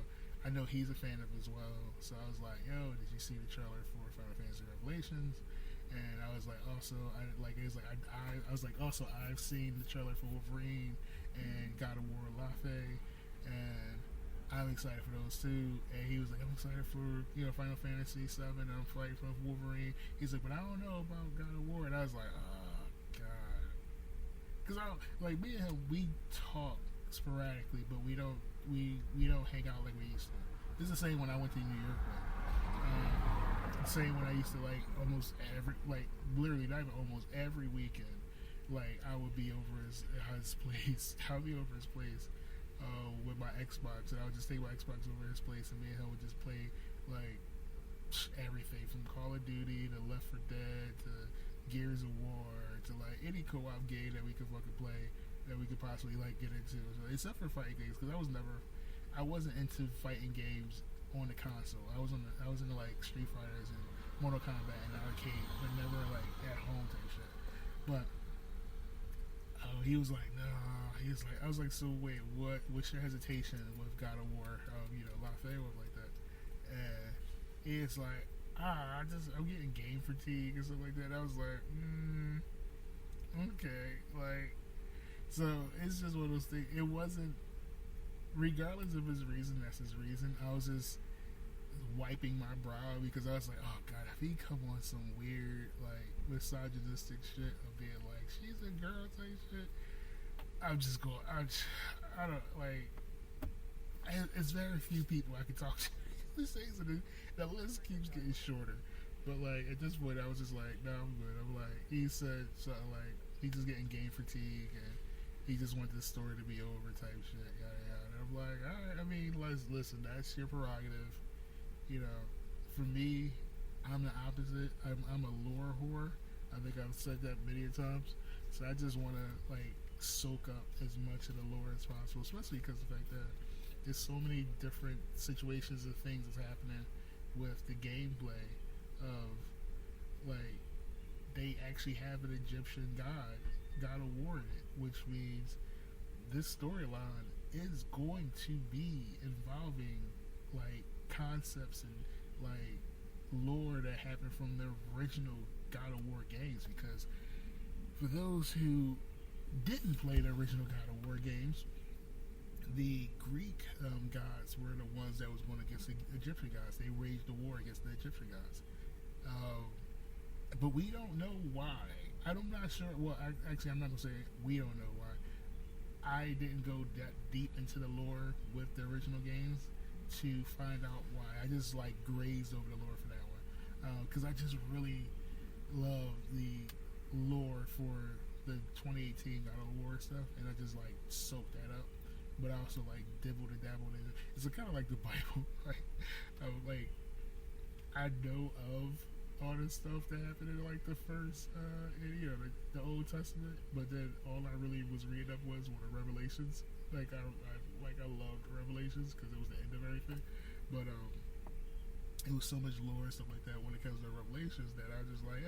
A: I know he's a fan of it as well. So I was like, yo, did you see the trailer for Final Fantasy Revelations? And I was like, also, I was like, also, I've seen the trailer for Wolverine and God of War Lafe, and I'm excited for those too. And he was like, I'm excited for Final Fantasy 7, and I'm excited for Wolverine. He's like, but I don't know about God of War, and I was like, oh god, because me and him, we talk sporadically, but we don't hang out like we used to. This is the same when I went to New York. Same when I used to almost literally not even almost every weekend. Like I would be over his place. I would be over his place with my Xbox, and I would just take my Xbox over his place, and me and him would just play like everything from Call of Duty to Left 4 Dead to Gears of War to like any co-op game that we could fucking play that we could possibly get into. So, except for fighting games, because I wasn't into fighting games on the console. I was into like Street Fighters and Mortal Kombat and the arcade, but never like at home type shit. But he was like, nah. I was like, so wait, what's your hesitation with God of War? Lafayette was like that, and it's like, I'm getting game fatigue and stuff like that. I was like, okay, like, so it's just one of those things. It wasn't. Regardless of his reason, that's his reason. I was just wiping my brow because I was like, oh god, if he come on some weird misogynistic shit of being like she's a girl type shit, I'm just going. I don't like. It's very few people I can talk to these days, and the list keeps getting shorter. But at this point, I was just like, no, I'm good. I'm like, he said something like he's just getting game fatigue and he just wants this story to be over type shit. Yada yada. I'm like, alright, I mean, listen, that's your prerogative. For me, I'm the opposite. I'm a lore whore. I think I've said that many times. So I just want to soak up as much of the lore as possible, especially because of the fact that there's so many different situations and things that's happening with the gameplay of they actually have an Egyptian god of war in it, which means this storyline is going to be involving concepts and lore that happened from the original God of War games. Because for those who didn't play the original God of War games, the Greek gods were the ones that was going against the Egyptian gods. They waged a war against the Egyptian gods, but we don't know why. I'm not sure. Well, I'm not gonna say we don't know why. I didn't go that deep into the lore with the original games to find out why. I just grazed over the lore for that one because I just really love the lore for the 2018 God of War stuff, and I just soaked that up. but I also like dibbled and dabbled in it. It's kind of like the Bible. I know of all this stuff that happened in like the first, the Old Testament, but then all I really was reading up was the Revelations. I loved Revelations because it was the end of everything, but it was so much lore and stuff like that when it comes to Revelations that I was just like,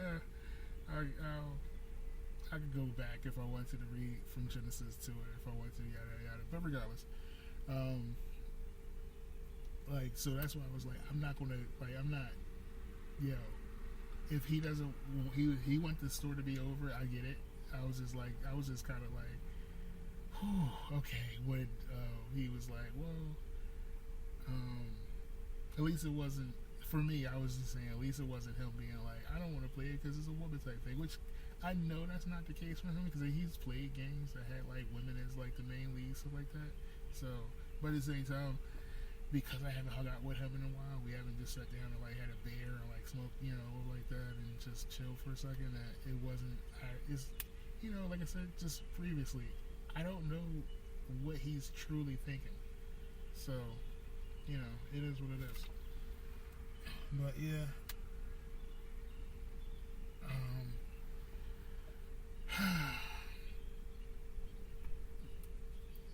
A: I could go back if I wanted to read from Genesis to it, if I wanted to, yada yada. But regardless, so that's why I was like, I'm not, if he doesn't, he want the story to be over, I get it. I was just kind of like, whew, okay. When he was like, well, at least it wasn't, for me, I was just saying, at least it wasn't him being like, I don't want to play it because it's a woman type thing, which I know that's not the case for him because he's played games that had like women as like the main lead, stuff like that. So, but at the same time, because I haven't hung out with him in a while, we haven't just sat down and like had a beer or like smoked, like that, and just chill for a second. That it wasn't, like I said just previously, I don't know what he's truly thinking. So, it is what it is. But yeah,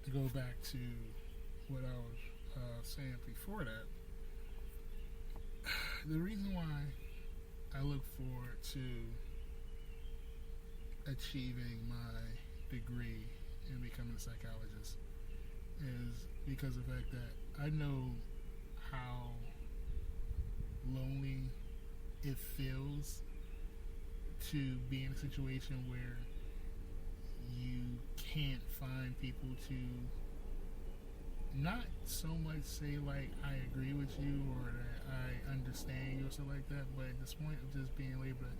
A: to go back to what I was saying before that, the reason why I look forward to achieving my degree and becoming a psychologist is because of the fact that I know how lonely it feels to be in a situation where you can't find people to not so much say like I agree with you or that I understand you or something like that, but at this point of just being able to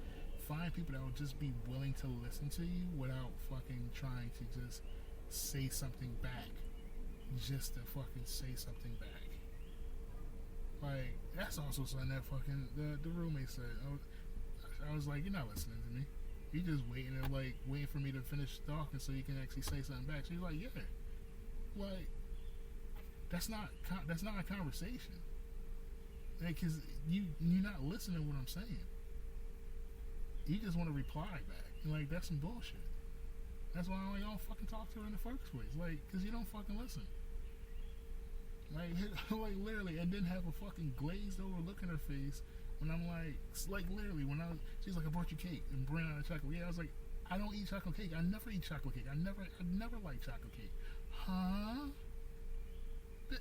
A: find people that will just be willing to listen to you without fucking trying to just say something back just to fucking say something back. Like, that's also something that fucking the roommate said. I was like, you're not listening to me. You're just waiting for me to finish talking so you can actually say something back. She's like, yeah, like that's not a conversation. Like, cause you're not listening to what I'm saying. You just want to reply back. Like, that's some bullshit. That's why I don't fucking talk to her in the first place. Like, cause you don't fucking listen. Like literally, and then have a fucking glazed over look in her face when I'm like literally when she's like, I brought you cake and bring out a chocolate. Yeah, I was like, I don't eat chocolate cake. I never eat chocolate cake. I never like chocolate cake. Huh?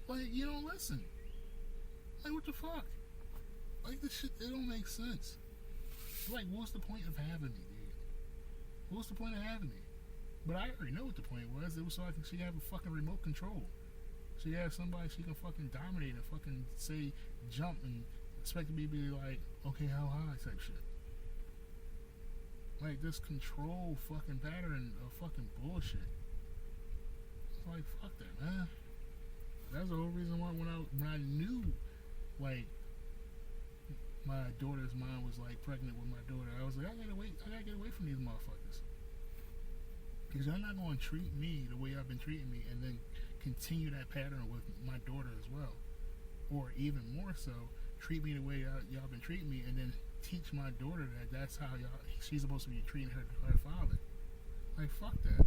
A: Like, you don't listen. Like, what the fuck? Like, this shit, it don't make sense. Like, what's the point of having me, dude? What's the point of having me? But I already know what the point was. It was so she have a fucking remote control. She have somebody she can fucking dominate and fucking say jump and expect me to be like, okay, how high type shit. Like, this control fucking pattern of fucking bullshit. It's like, fuck that, man. That's the whole reason why when I knew, like, my daughter's mom was like pregnant with my daughter, I was like, I gotta get away from these motherfuckers. Because y'all not gonna treat me the way y'all been treating me and then continue that pattern with my daughter as well. Or even more so, treat me the way y'all been treating me and then teach my daughter that that's how she's supposed to be treating her father. Like, fuck that.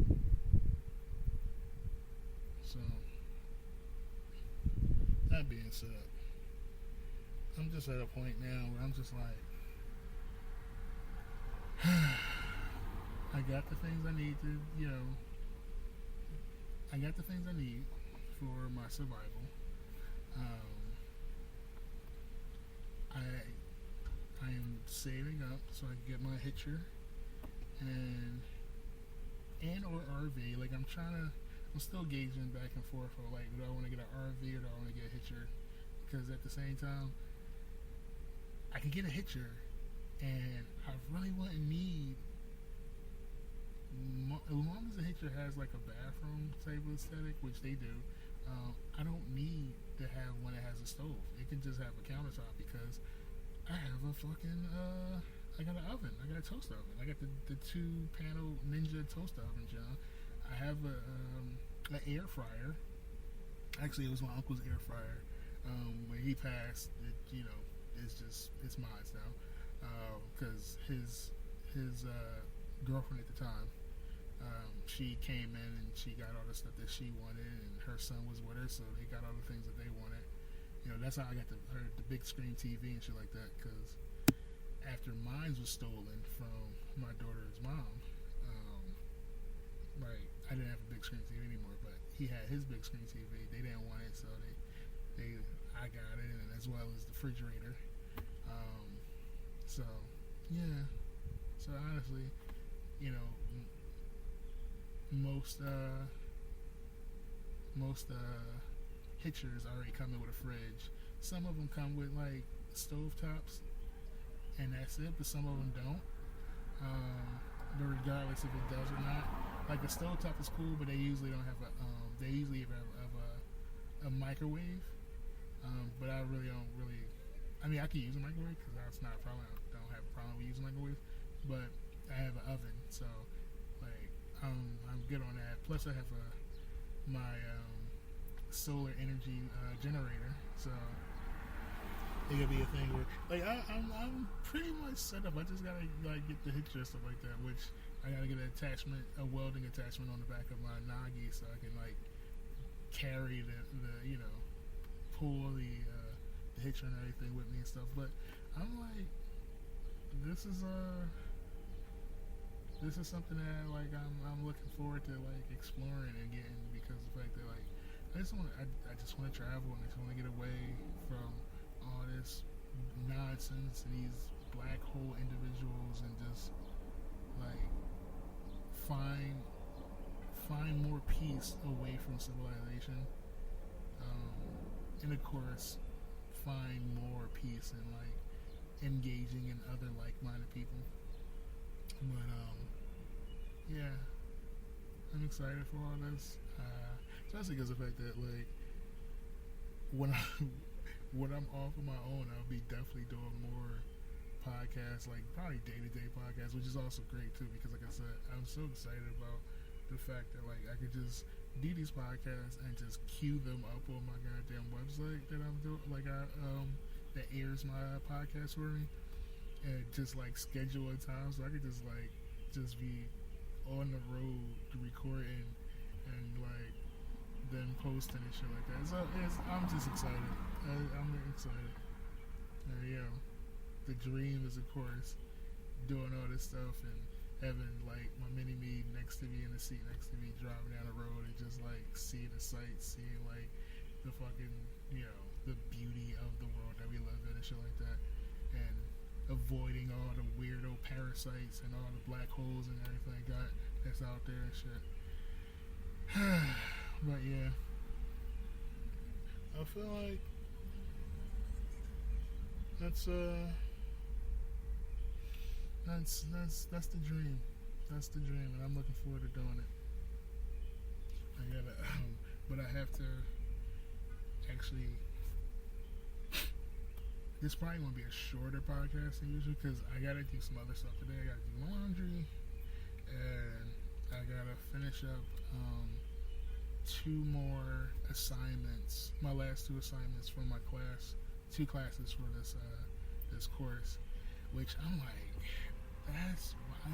A: So, that being said, I'm just at a point now where I'm just like, I got the things I need to, I got the things I need for my survival. I am saving up so I can get my hitcher and or RV. Like, I'm still gauging back and forth for like, do I want to get an RV or do I want to get a hitcher? Because at the same time, I can get a hitcher, and I really wouldn't need, as long as the hitcher has like a bathroom type of aesthetic, which they do. I don't need to have one that has a stove. It can just have a countertop because I have a fucking I got an oven. I got a toast oven. I got the 2-panel Ninja toast oven, John. I have an air fryer Actually, it was my uncle's air fryer. When he passed, it's mine now. Because his girlfriend at the time, she came in and she got all the stuff that she wanted, and her son was with her, so they got all the things that they wanted. That's how I got the big screen TV and shit like that. Because after mine was stolen from my daughter's mom, I didn't have a big screen TV anymore, but he had his big screen TV. They didn't want it, so I got it, and as well as the refrigerator. So yeah. So honestly, most hitchers already come in with a fridge. Some of them come with like stove tops, and that's it. But some of them don't. But regardless if it does or not, like a stove top is cool, but they usually don't have they usually have a microwave. But I really don't really. I mean, I can use a microwave because that's not a problem. I don't have a problem with using a microwave, but I have an oven, so like I'm good on that. Plus, I have my solar energy generator, so it could be a thing where like I'm pretty much set up. I just gotta like get the hitcher and stuff like that, which I gotta get a welding attachment on the back of my Nagi, so I can like carry the pull the hitcher and everything with me and stuff. But I'm like, this is something that like I'm looking forward to like exploring and getting, because of the fact that like I just want to travel, and I just want to get away from all this nonsense and these black hole individuals, and just like find more peace away from civilization, and of course find more peace in like engaging in other like-minded people. But yeah, I'm excited for all this, especially because of the fact that like when I'm off on my own, I'll be definitely doing more podcasts, like probably day-to-day podcasts, which is also great too, because like I said, I'm so excited about the fact that like I could just do these podcasts and just queue them up on my goddamn website that I'm doing, like that airs my podcast for me, and just like schedule a time so I could just be on the road recording and like then posting and shit like that. So I'm just excited. I'm excited. Yeah, the dream is of course doing all this stuff and having like my mini me next to me in the seat next to me, driving down the road and just like seeing the sights, seeing like the fucking the beauty of the world that we live in and shit like that, and avoiding all the weirdo parasites and all the black holes and everything that's out there and shit. But yeah, I feel like that's the dream. That's the dream, and I'm looking forward to doing it. I gotta, but I have to actually. This probably won't be a shorter podcast than usual because I gotta do some other stuff today. I gotta do laundry, and I gotta finish up 2 more assignments. My last 2 assignments for my class, 2 classes for this course, which I'm like, I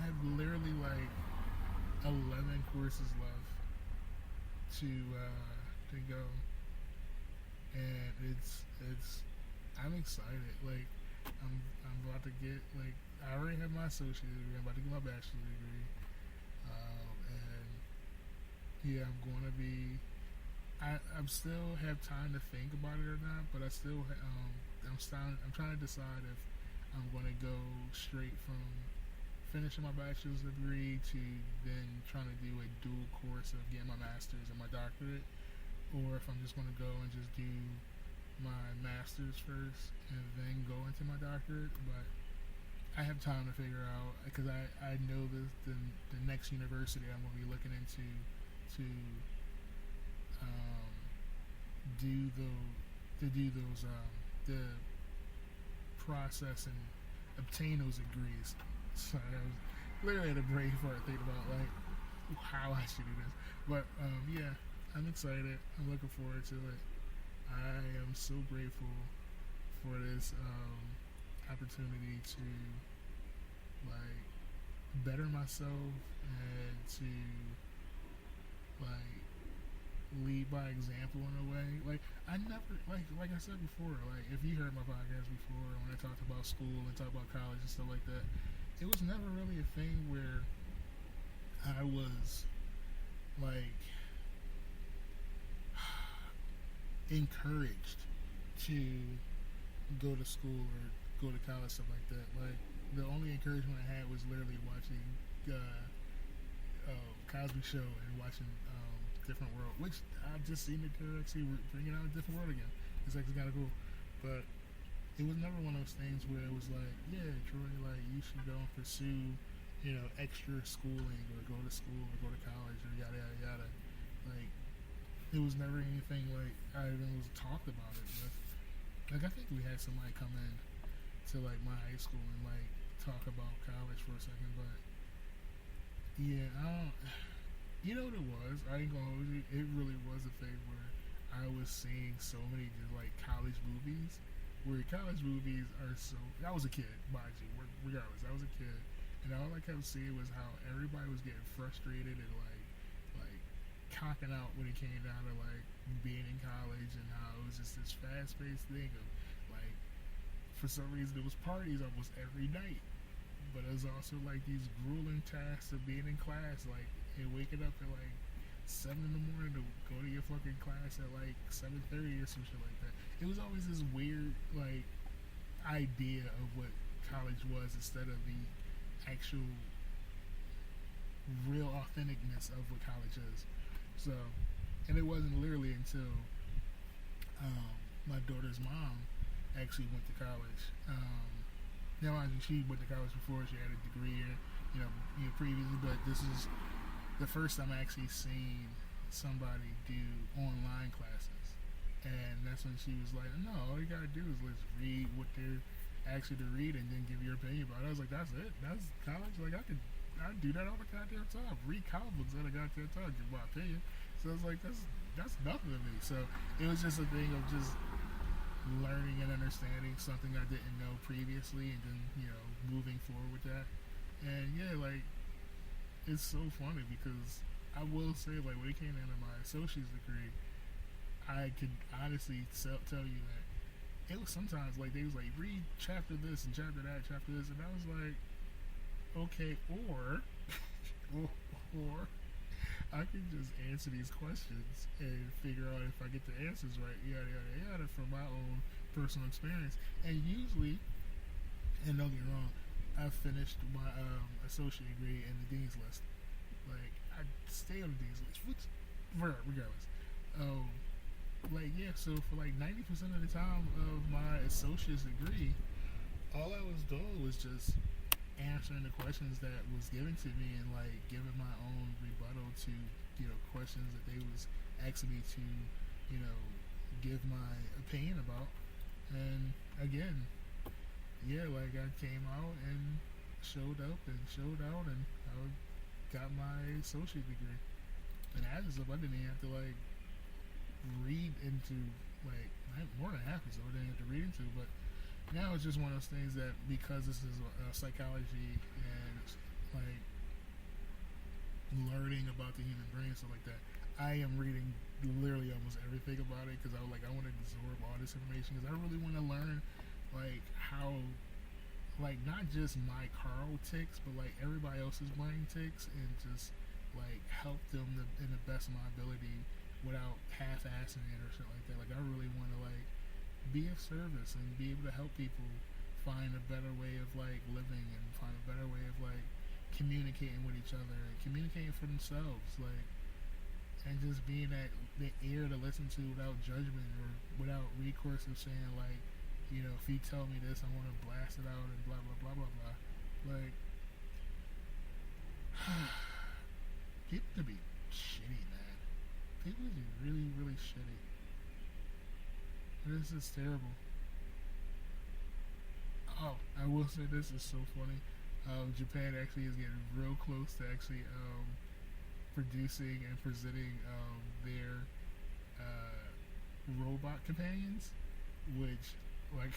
A: have literally like 11 courses left to go, and it's. I'm excited. Like, I'm about to get, like, I already have my associate degree. I'm about to get my bachelor's degree. And yeah, I'm going to be. I'm still have time to think about it or not, but I still I'm trying to decide if I'm going to go straight from finishing my bachelor's degree to then trying to do a dual course of getting my master's and my doctorate, or if I'm just going to go and just do my master's first and then go into my doctorate. But I have time to figure out, because I know the next university I'm going to be looking into to do the process and obtain those degrees. So I was literally at a brain fart thinking about like how I should do this. But yeah, I'm excited. I'm looking forward to it. I am so grateful for this opportunity to like better myself and to like lead by example in a way. Like I never like I said before, like if you heard my podcast before when I talked about school and talked about college and stuff like that, it was never really a thing where I was like encouraged to go to school or go to college, stuff like that. Like the only encouragement I had was literally watching Cosby Show and watching Different World, which I've just seen it actually bringing out a different world again. It's actually kind of cool, but it was never one of those things where it was like, yeah, Troy, like you should go and pursue, extra schooling or go to school or go to college or yada yada yada. Like it was never anything like I even was talked about it with. Like I think we had somebody come in to like my high school and like talk about college for a second, but yeah, I don't. You know what it was? I ain't gonna hold you. It really was a thing where I was seeing so many just like college movies, where college movies are so. I was a kid, mind you. Regardless, I was a kid, and all I kept seeing was how everybody was getting frustrated and like cocking out when it came down to like being in college, and how it was just this fast-paced thing of like, for some reason, there was parties almost every night. But it was also like these grueling tasks of being in class, like and waking up at like 7 in the morning to go to your fucking class at like 7:30 or some shit like that. It was always this weird like idea of what college was instead of the actual real authenticness of what college is. So, and it wasn't literally until my daughter's mom actually went to college. Now, she went to college before. She had a degree, previously, but this is the first time I actually seen somebody do online classes, and that's when she was like, "No, all you gotta do is let's read what they're actually to read, and then give your opinion about it." I was like, "That's it? That's college? Like I do that all the goddamn time. Read comic books all the goddamn time, give my opinion." So I was like, "That's nothing to me." So it was just a thing of just learning and understanding something I didn't know previously, and then moving forward with that. And yeah, like it's so funny because I will say, like when it came into my associate's degree, I could honestly tell you that it was sometimes like they was like read chapter this and chapter that, chapter this, and I was like, okay, or I can just answer these questions and figure out if I get the answers right, yada yada yada, from my own personal experience. And usually, and don't get me wrong, I finished my associate degree in the dean's list. Like I stay on the dean's list, which regardless. So for like 90% of the time of my associate's degree, all I was doing was just answering the questions that was given to me and like giving my own rebuttal to questions that they was asking me to give my opinion about. And again, yeah, like I came out and showed up and showed out, and I got my associate degree. And as of, I didn't even have to like read into like more than half of it. I didn't have to read into, but now it's just one of those things that because this is psychology and like learning about the human brain and stuff like that, I am reading literally almost everything about it because I want to absorb all this information because I really want to learn like how like not just my Carl ticks but like everybody else's brain ticks, and just like help them in the best of my ability without half-assing it or shit like that. Like I really want to like be of service and be able to help people find a better way of like living and find a better way of like communicating with each other and communicating for themselves, like, and just being that the ear to listen to without judgment or without recourse of saying like, if you tell me this, I want to blast it out and blah blah blah blah blah. Like people can be shitty, man. People can be really really shitty. This is terrible. Oh, I will say this is so funny. Japan actually is getting real close to actually producing and presenting their robot companions, which like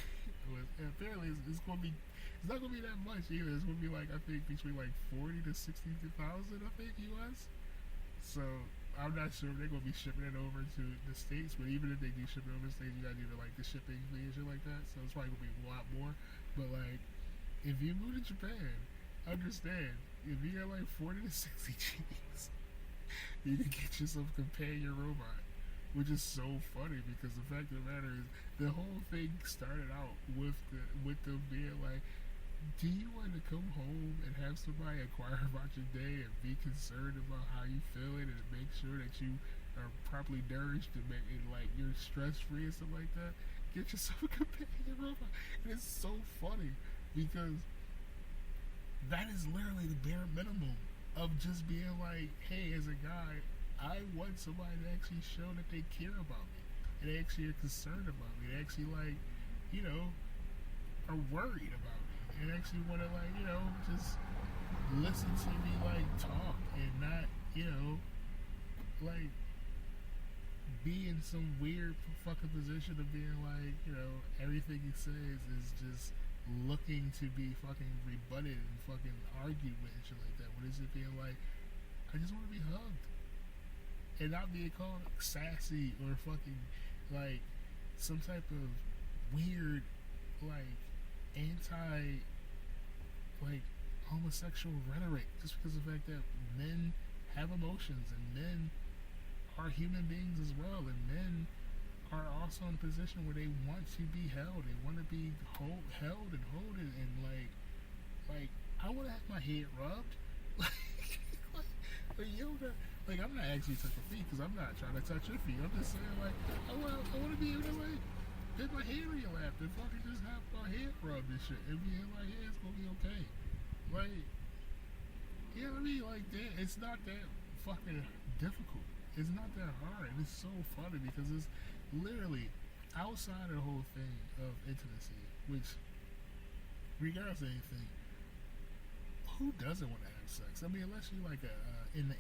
A: was apparently it's going to be. It's not going to be that much either. It's going to be like I think between like 40 to 60,000 I think US. So I'm not sure if they're going to be shipping it over to the States, but even if they do ship it over to the States, you got to do like the shipping fee and shit like that. So it's probably going to be a lot more. But like, if you move to Japan, understand if you got like 40 to 60 G's, you can get yourself a companion robot, which is so funny because the fact of the matter is the whole thing started out with them being like, do you want to come home and have somebody inquire about your day and be concerned about how you feeling and make sure that you are properly nourished and like you're stress free and stuff like that? Get yourself a companion robot. And it's so funny because that is literally the bare minimum of just being like, hey, as a guy, I want somebody to actually show that they care about me and they actually are concerned about me. They actually like, you know, are worried about me and actually want to like, you know, just listen to me like talk and not, you know, like be in some weird fucking position of being like, you know, everything he says is just looking to be fucking rebutted and fucking argued with and shit like that. What is it being like, I just want to be hugged and not being called sassy or fucking like some type of weird like anti like homosexual rhetoric just because of the fact that men have emotions and men are human beings as well, and men are also in a position where they want to be held, they want to be held and holded, and like I want to have my head rubbed like yoga. Like I'm not actually touching feet because I'm not trying to touch your feet. I'm just saying like I want to be able to like put my hair in your lap and fucking just have my head rubbed and shit and be like, yeah, it's gonna be okay. Like, you know what I mean? Like that, it's not that fucking difficult. It's not that hard. It's so funny because it's literally outside of the whole thing of intimacy, which, regardless of anything, who doesn't want to have sex? I mean, unless you're like in the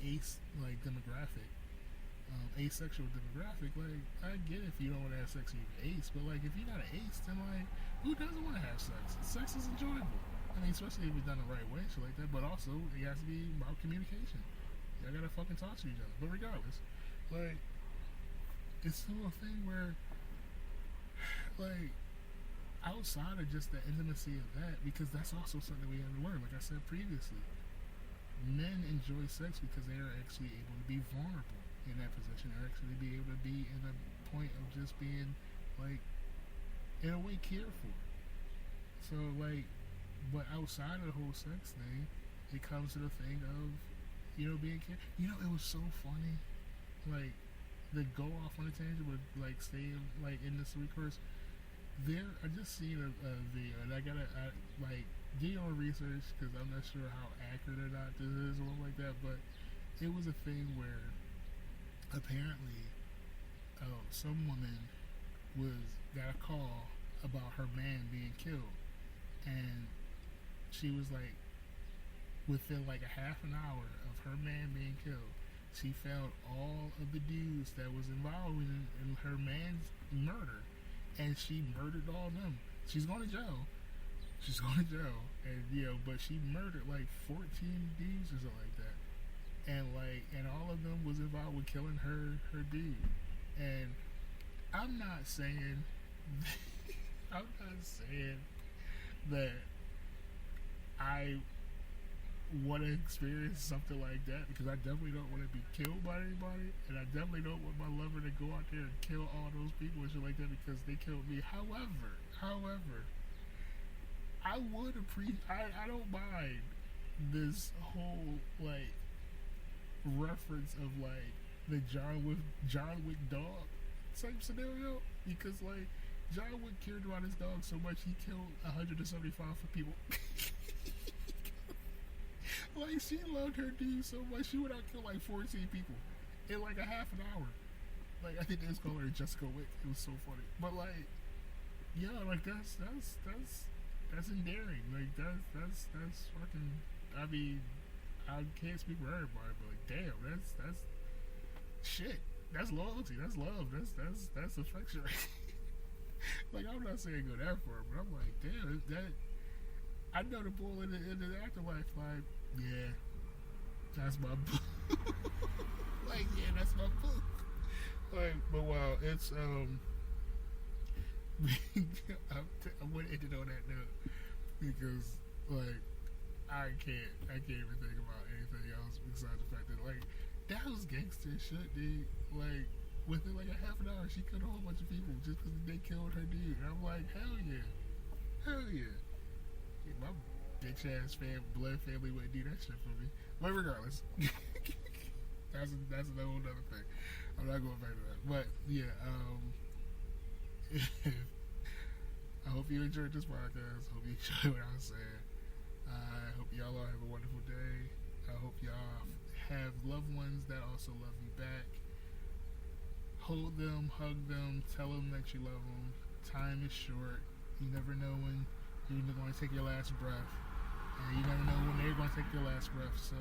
A: demographic, asexual demographic. Like, I get if you don't want to have sex and you're ace, but like if you're not an ace, then like who doesn't want to have sex? Sex is enjoyable. I mean, especially if it's done the right way, shit like that. But also, it has to be about communication. Y'all gotta fucking talk to each other. But regardless, like, it's still a thing where, like, outside of just the intimacy of that, because that's also something we have to learn. Like I said previously, men enjoy sex because they are actually able to be vulnerable in that position. They're actually be able to be in a point of just being, like, in a way cared for. So, like, but outside of the whole sex thing, it comes to the thing of, you know, being cared. You know, it was so funny, like, the go off on a tangent, but like stay like in this recourse. There, I just seen a video, and I gotta like do your own research because I'm not sure how accurate or not this is or something like that. But it was a thing where apparently, some woman got a call about her man being killed, and she was like, within like a half an hour of her man being killed, she found all of the dudes that was involved in her man's murder, and she murdered all of them. She's going to jail. And you know, but she murdered like 14 dudes or something like that, and all of them was involved with killing her dude. And I'm not saying that I want to experience something like that, because I definitely don't want to be killed by anybody, and I definitely don't want my lover to go out there and kill all those people and shit like that because they killed me. However, I would I don't mind this whole like reference of like the John Wick dog type scenario, because like John Wick cared about his dog so much he killed 175 people. Like, she loved her dude so much, she would out kill like 14 people in like a half an hour. Like, I think they just called her Jessica Wick. It was so funny. But like, yeah, like that's endearing. Like that's fucking. I mean, I can't speak for everybody, but like, damn, that's shit. That's loyalty. That's love. That's affection. Like, I'm not saying go that far, but I'm like, damn, that I know the bull in the afterlife. Like, yeah, that's my boo. Like, yeah, that's my boo. Like, but wow, it's I want to end it on that note because like I can't even think about anything else besides the fact that like that was gangster shit, dude. Like within like a half an hour, she killed a whole bunch of people just because they killed her dude. And I'm like, hell yeah, hell yeah. My bitch ass blood family wouldn't do that shit for me. But regardless, that's a whole other thing. I'm not going back to that. But yeah, I hope you enjoyed this podcast. Hope you enjoyed what I was saying. I hope y'all all have a wonderful day. I hope y'all have loved ones that also love you back. Hold them, hug them, tell them that you love them. Time is short. You never know when you're going to take your last breath. And you never know when they're going to take their last breath. So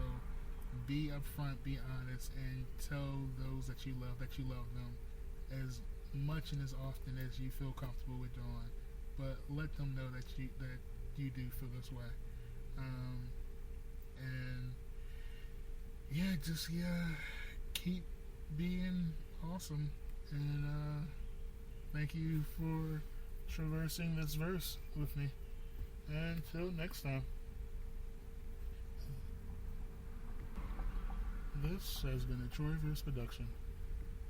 A: be upfront, be honest, and tell those that you love them as much and as often as you feel comfortable with doing. But let them know that you do feel this way. And just keep being awesome. And thank you for traversing this verse with me. Until next time. This has been a Troyiverse production.